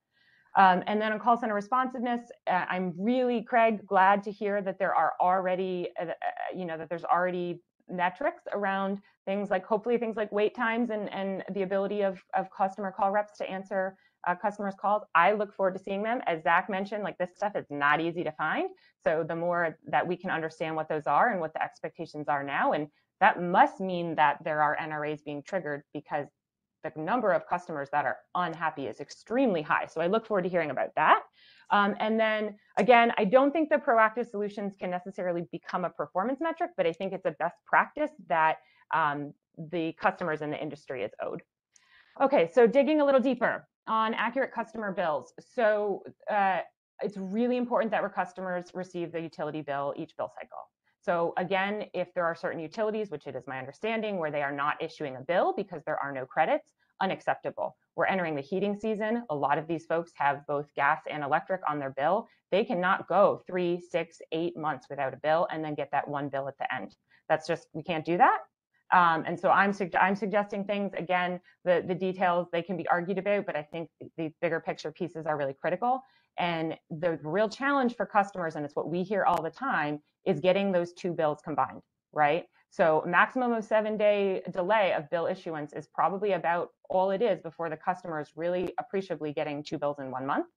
And then on call center responsiveness, I'm really, Craig, glad to hear that there are already, that there's already metrics around things like, hopefully things like wait times and the ability of customer call reps to answer customers' calls. I look forward to seeing them. As Zach mentioned, this stuff is not easy to find. So the more that we can understand what those are and what the expectations are now, and that must mean that there are NRAs being triggered, because the number of customers that are unhappy is extremely high. So I look forward to hearing about that. And then again, I don't think the proactive solutions can necessarily become a performance metric, but I think it's a best practice that the customers in the industry is owed. Okay, so digging a little deeper on accurate customer bills. So it's really important that our customers receive the utility bill each bill cycle. So again, if there are certain utilities, which it is my understanding, where they are not issuing a bill because there are no credits, unacceptable. We're entering the heating season. A lot of these folks have both gas and electric on their bill. They cannot go 3, 6, 8 months without a bill and then get that one bill at the end. That's just, we can't do that. And so I'm suggesting things, again, the details, they can be argued about, but I think the bigger picture pieces are really critical. And the real challenge for customers, and it's what we hear all the time, is getting those two bills combined, right? So a maximum of 7-day delay of bill issuance is probably about all it is before the customer is really appreciably getting two bills in 1 month.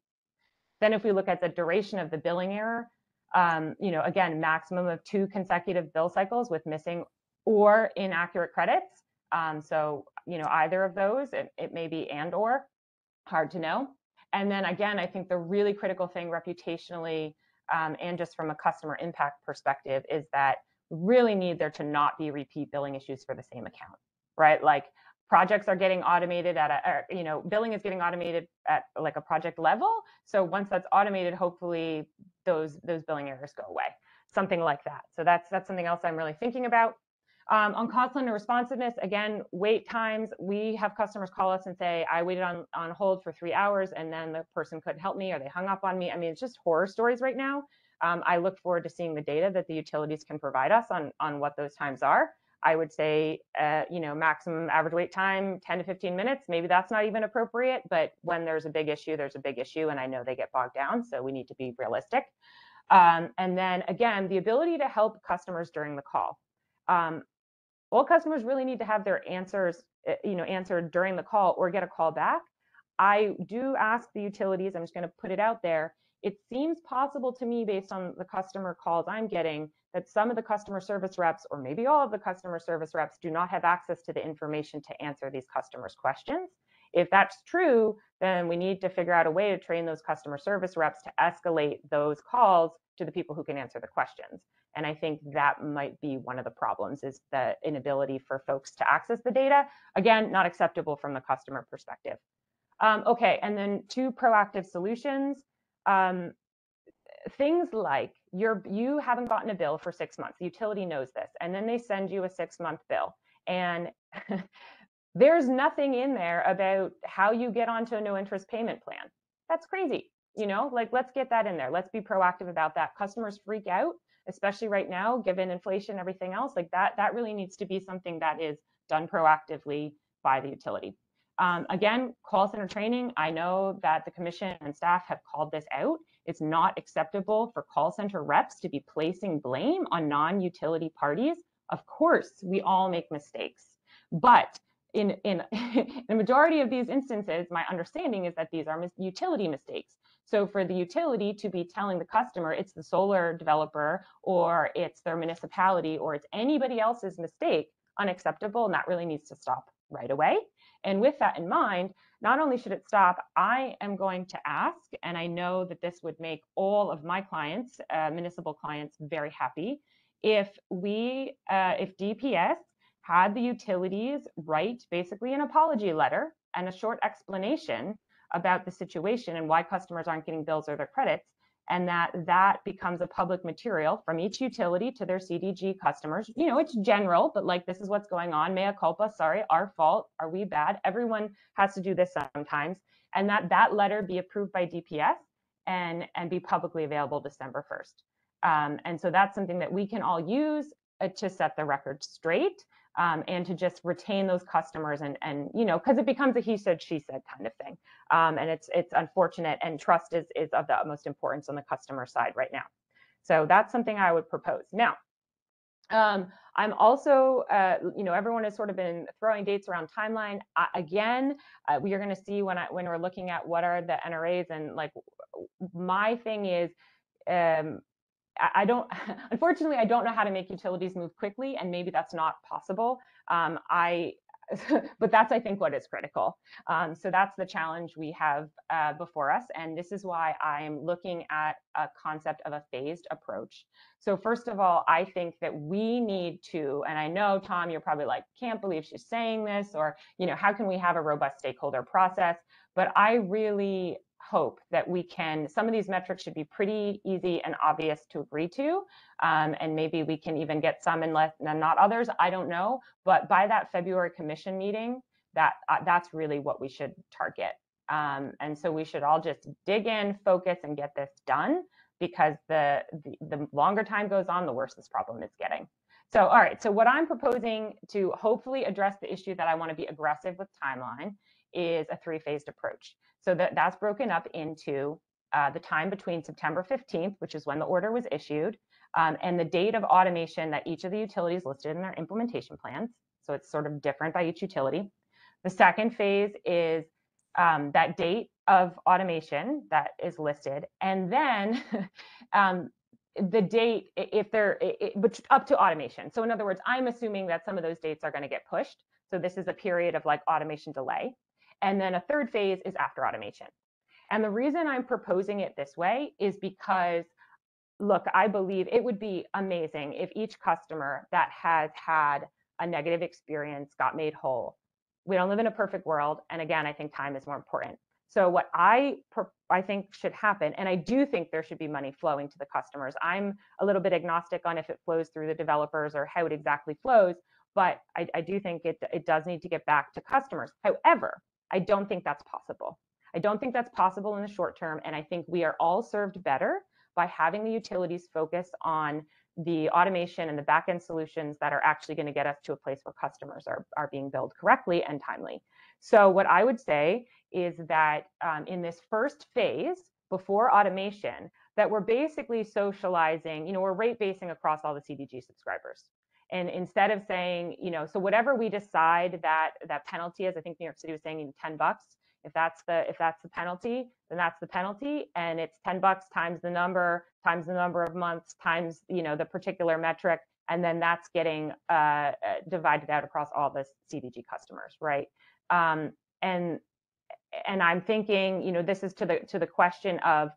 Then if we look at the duration of the billing error, again, maximum of 2 consecutive bill cycles with missing or inaccurate credits. Either of those, it may be and or, hard to know. And then again, I think the really critical thing reputationally and just from a customer impact perspective is that we really need there to not be repeat billing issues for the same account, right? Like projects are getting automated billing is getting automated at like a project level. So once that's automated, hopefully those billing errors go away, something like that. So that's something else I'm really thinking about. On call center responsiveness, again, wait times. We have customers call us and say, I waited on hold for 3 hours and then the person couldn't help me or they hung up on me. I mean, it's just horror stories right now. I look forward to seeing the data that the utilities can provide us on what those times are. I would say, maximum average wait time, 10 to 15 minutes. Maybe that's not even appropriate, but when there's a big issue, there's a big issue, and I know they get bogged down, so we need to be realistic. And then again, the ability to help customers during the call. All customers really need to have their answers, answered during the call or get a call back. I do ask the utilities, I'm just going to put it out there. It seems possible to me, based on the customer calls I'm getting, that some of the customer service reps, or maybe all of the customer service reps, do not have access to the information to answer these customers' questions. If that's true, then we need to figure out a way to train those customer service reps to escalate those calls to the people who can answer the questions. And I think that might be one of the problems, is the inability for folks to access the data. Again, not acceptable from the customer perspective. Okay, and then 2 proactive solutions. Things like you haven't gotten a bill for 6 months. The utility knows this, and then they send you a 6-month bill. And there's nothing in there about how you get onto a no interest payment plan. That's crazy. Let's get that in there. Let's be proactive about that. Customers freak out, especially right now, given inflation, everything else. Like that really needs to be something that is done proactively by the utility. Again, call center training. I know that the commission and staff have called this out. It's not acceptable for call center reps to be placing blame on non-utility parties. Of course, we all make mistakes, but in a majority of these instances, my understanding is that these are utility mistakes. So for the utility to be telling the customer it's the solar developer or it's their municipality or it's anybody else's mistake, unacceptable, and that really needs to stop right away. And with that in mind, not only should it stop, I am going to ask, and I know that this would make all of my clients, municipal clients, very happy, if DPS had the utilities write basically an apology letter and a short explanation about the situation and why customers aren't getting bills or their credits, and that becomes a public material from each utility to their CDG customers. It's general, but like, this is what's going on. Mea culpa, sorry, our fault. Are we bad? Everyone has to do this sometimes. And that letter be approved by DPS and be publicly available December 1st. And so that's something that we can all use to set the record straight. And to just retain those customers and because it becomes a he said, she said kind of thing. And it's unfortunate, and trust is of the utmost importance on the customer side right now. So that's something I would propose. Now, I'm also, everyone has sort of been throwing dates around timeline. Again, we are going to see when we're looking at what are the NRAs, and like, my thing is, unfortunately, I don't know how to make utilities move quickly, and maybe that's not possible. I but that's, I think, what is critical. So that's the challenge we have before us. And this is why I'm looking at a concept of a phased approach. So first of all, I think that we need to, and I know, Tom, you're probably like, can't believe she's saying this, or, how can we have a robust stakeholder process? But I really hope that we can, some of these metrics should be pretty easy and obvious to agree to. And maybe we can even get some and not others, I don't know. But by that February commission meeting, that's really what we should target. And so we should all just dig in, focus, and get this done, because the longer time goes on, the worse this problem is getting. So, all right, so what I'm proposing to hopefully address the issue that I want to be aggressive with timeline is a three-phased approach. So that's broken up into the time between September 15th, which is when the order was issued, and the date of automation that each of the utilities listed in their implementation plans. So it's sort of different by each utility. The second phase is that date of automation that is listed, and then the date if they're up to automation. So in other words, I'm assuming that some of those dates are going to get pushed. So this is a period of like automation delay. And then a third phase is after automation. And the reason I'm proposing it this way is because, look, I believe it would be amazing if each customer that has had a negative experience got made whole. We don't live in a perfect world. And again, I think time is more important. So what I think should happen, and I do think there should be money flowing to the customers. I'm a little bit agnostic on if it flows through the developers or how it exactly flows, but I do think it does need to get back to customers. However, I don't think that's possible. I don't think that's possible in the short term. And I think we are all served better by having the utilities focus on the automation and the back-end solutions that are actually going to get us to a place where customers are being billed correctly and timely. So what I would say is that in this first phase, before automation, that we're basically socializing, we're rate basing across all the CDG subscribers. And instead of saying, so whatever we decide that penalty is, I think New York City was saying $10. If that's the penalty, then that's the penalty, and it's $10 times the number of months times the particular metric, and then that's getting divided out across all the CDG customers, right? And I'm thinking, this is to the question of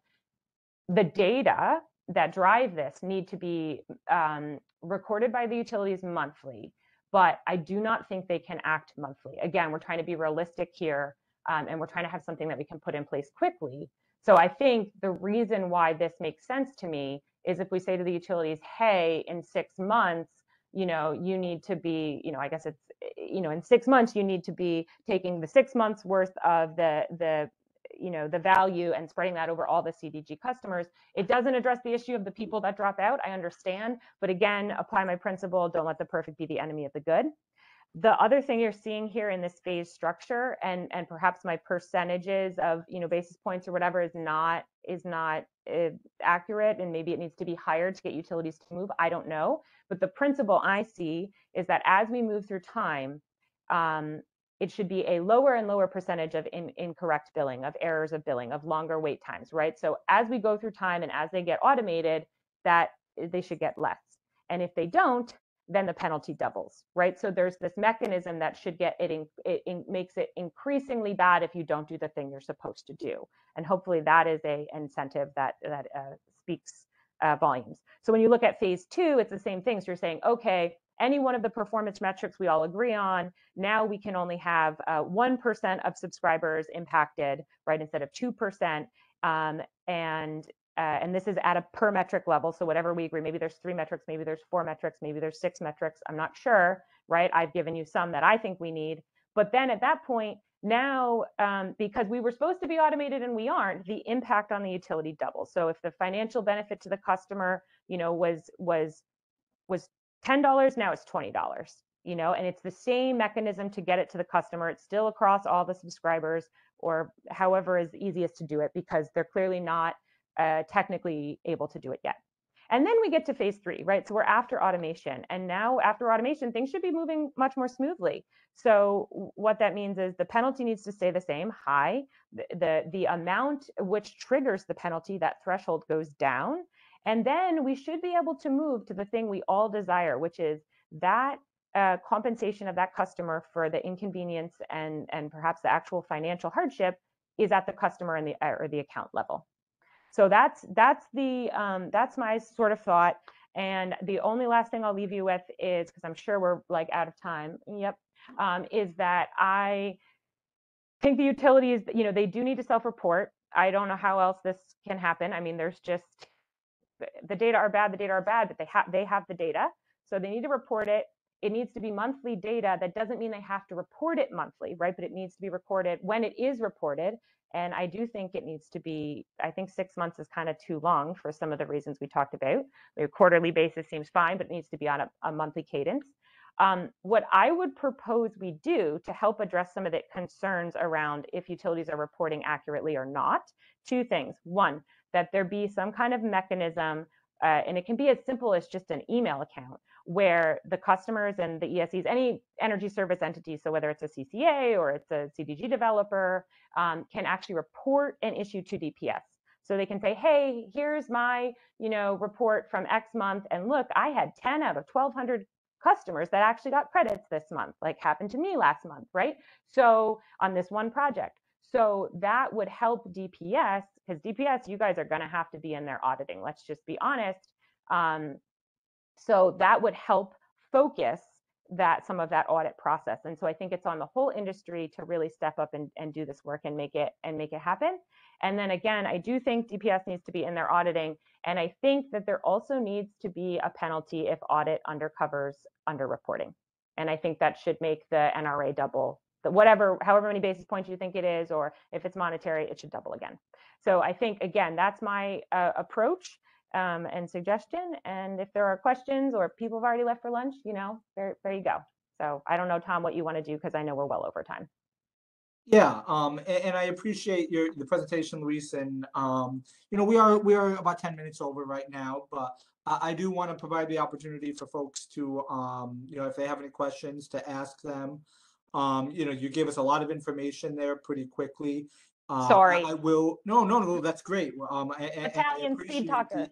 the data that drive this need to be recorded by the utilities monthly, but I do not think they can act monthly. Again, we're trying to be realistic here. And we're trying to have something that we can put in place quickly. So I think the reason why this makes sense to me is if we say to the utilities, hey, in 6 months, you need to be, I guess it's, in 6 months, you need to be taking the 6 months worth of the value and spreading that over all the CDG customers. It doesn't address the issue of the people that drop out, I understand. But again, apply my principle, don't let the perfect be the enemy of the good. The other thing you're seeing here in this phase structure, and perhaps my percentages of basis points or whatever is not accurate, and maybe it needs to be higher to get utilities to move. I don't know, but the principle I see is that as we move through time, it should be a lower and lower percentage of incorrect billing, of errors of billing, of longer wait times, right? So as we go through time and as they get automated, that they should get less, and if they don't, then the penalty doubles, right? So there's this mechanism that should get it makes it increasingly bad if you don't do the thing you're supposed to do. And hopefully that is an incentive that speaks volumes. So when you look at phase 2, it's the same thing. So you're saying, okay, any one of the performance metrics we all agree on, now we can only have 1% of subscribers impacted, right, instead of 2%. And this is at a per metric level. So whatever we agree, maybe there's 3 metrics, maybe there's 4 metrics, maybe there's 6 metrics. I'm not sure, right? I've given you some that I think we need. But then at that point, now, because we were supposed to be automated and we aren't, the impact on the utility doubles. So if the financial benefit to the customer, was $10, now it's $20, and it's the same mechanism to get it to the customer. It's still across all the subscribers, or however is easiest to do it, because they're clearly not technically able to do it yet. And then we get to phase 3, right? So we're after automation. And now after automation, things should be moving much more smoothly. So what that means is the penalty needs to stay the same, high. The amount which triggers the penalty, that threshold, goes down. And then we should be able to move to the thing we all desire, which is that compensation of that customer for the inconvenience and perhaps the actual financial hardship is at the customer and the account level. So that's my sort of thought. And the only last thing I'll leave you with is, because I'm sure we're like out of time. Yep. Is that I think the utilities, they do need to self-report. I don't know how else this can happen. I mean, there's just, the data are bad, but they have the data. So they need to report it. It needs to be monthly data. That doesn't mean they have to report it monthly, right? But it needs to be recorded when it is reported. And I do think it needs to be, I think 6 months is kind of too long for some of the reasons we talked about. The quarterly basis seems fine, but it needs to be on a monthly cadence. What I would propose we do to help address some of the concerns around if utilities are reporting accurately or not, 2 things. One, that there be some kind of mechanism, and it can be as simple as just an email account, where the customers and the ESEs, any energy service entity, so whether it's a CCA or it's a CDG developer, can actually report an issue to DPS. So they can say, hey, here's my report from X month, and look, I had 10 out of 1,200 customers that actually got credits this month, like happened to me last month, right? So on this one project. So that would help DPS, because DPS, you guys are going to have to be in there auditing. Let's just be honest. So that would help focus some of that audit process. And so I think it's on the whole industry to really step up and do this work and make it happen. And then again, I do think DPS needs to be in there auditing. And I think that there also needs to be a penalty if audit undercovers underreporting. And I think that should make the NRA double, however many basis points you think it is, or if it's monetary, it should double again. So I think, again, that's my approach and suggestion. And if there are questions or people have already left for lunch, there you go. So I don't know, Tom, what you want to do, because I know we're well over time. Yeah, and I appreciate the presentation, Luis, and we are about 10 minutes over right now, but I do want to provide the opportunity for folks to if they have any questions, to ask them. You gave us a lot of information there pretty quickly. Sorry. I will. No, that's great. Italian speed talker.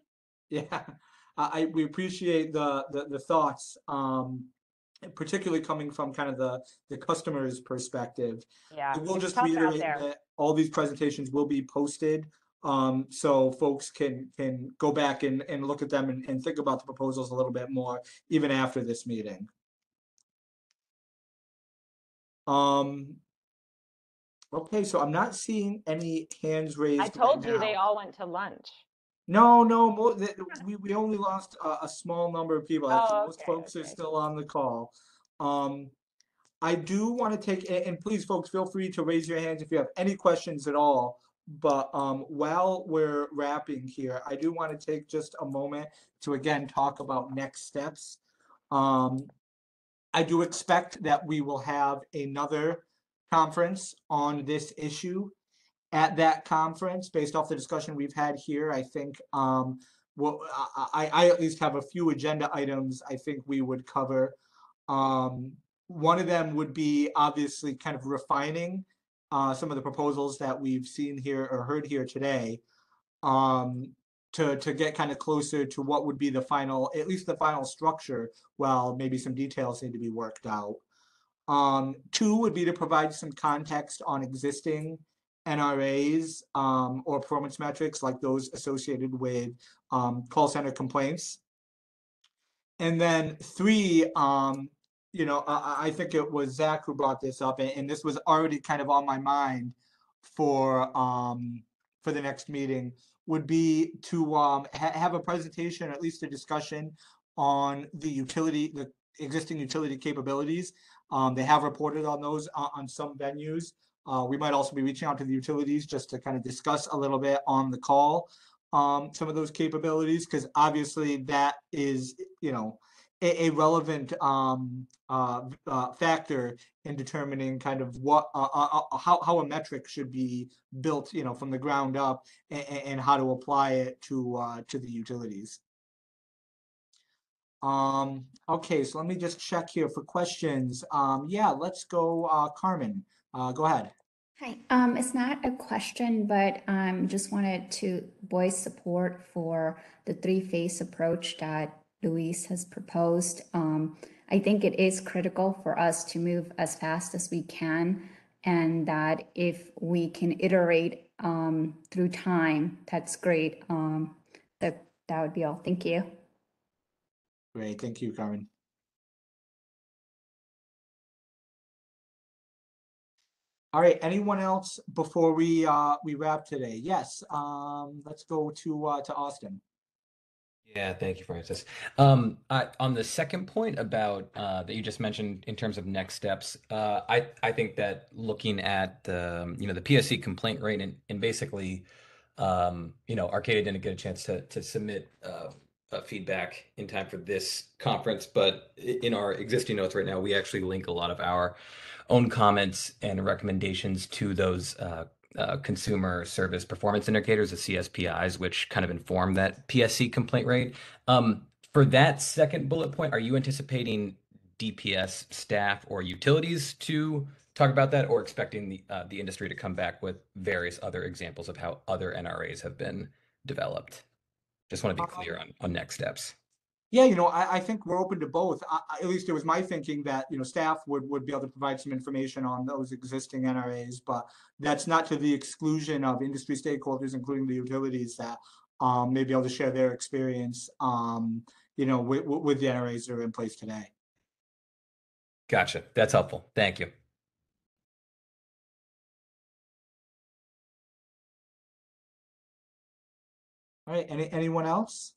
Yeah, we appreciate the thoughts. Particularly coming from kind of the customer's perspective. Yeah, I will it's just tough out reiterate there. that all these presentations will be posted, so folks can go back and look at them and think about the proposals a little bit more, even after this meeting. Okay, so I'm not seeing any hands raised. I told right you now. they all went to lunch. No, we only lost a small number of people. Actually, most folks are still on the call. I do want to take, and please, folks, feel free to raise your hands if you have any questions at all. But while we're wrapping here, I do want to take just a moment to again talk about next steps. I do expect that we will have another conference on this issue. At that conference, based off the discussion we've had here, I think I at least have a few agenda items I think we would cover. One of them would be obviously kind of refining some of the proposals that we've seen here or heard here today, to get kind of closer to what would be the final, at least the final structure, while maybe some details need to be worked out. 2 would be to provide some context on existing NRAs or performance metrics like those associated with call center complaints. And then 3, I think it was Zach who brought this up, and this was already kind of on my mind for the next meeting, would be to have a presentation, or at least a discussion on the existing utility capabilities. They have reported on those on some venues. We might also be reaching out to the utilities just to kind of discuss a little bit on the call some of those capabilities, because obviously that is a relevant factor in determining kind of what how a metric should be built from the ground up, and how to apply it to the utilities. Okay, so let me just check here for questions. Yeah, let's go, Carmen. Go ahead. Hi, it's not a question, but just wanted to voice support for the 3-phase approach that Luis has proposed. I think it is critical for us to move as fast as we can, and that if we can iterate through time, that's great. That would be all. Thank you. Great, thank you, Carmen. All right, anyone else before we wrap today? Yes, let's go to Austin. Yeah, thank you, Francis. On the second point about that you just mentioned in terms of next steps, I think that looking at the the PSC complaint rate and basically Arcadia didn't get a chance to submit feedback in time for this conference, but in our existing notes right now, we actually link a lot of our own comments and recommendations to those consumer service performance indicators, the CSPIs, which kind of inform that PSC complaint rate. For that second bullet point, are you anticipating DPS staff or utilities to talk about that, or expecting the industry to come back with various other examples of how other NRAs have been developed? Just want to be clear on next steps. Yeah, I think we're open to both. At least it was my thinking that, staff would be able to provide some information on those existing NRAs, but that's not to the exclusion of industry stakeholders, including the utilities, that may be able to share their experience, with the NRAs that are in place today. Gotcha. That's helpful. Thank you. All right, anyone else?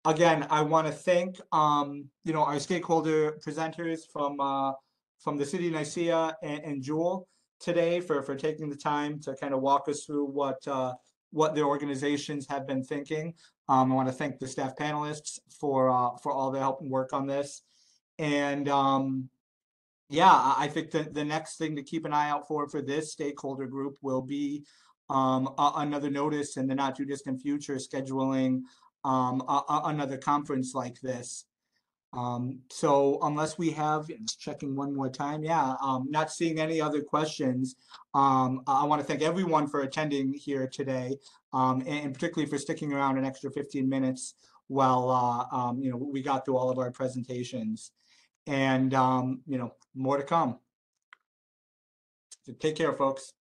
Again, I want to thank our stakeholder presenters from the city of Nicaea and Jewel today for taking the time to kind of walk us through what their organizations have been thinking. I want to thank the staff panelists for all their help and work on this. And yeah, I think that the next thing to keep an eye out for this stakeholder group will be another notice in the not too distant future scheduling another conference like this. So unless we have, just checking one more time, not seeing any other questions, I want to thank everyone for attending here today, and particularly for sticking around an extra 15 minutes while we got through all of our presentations. And more to come. So take care, folks.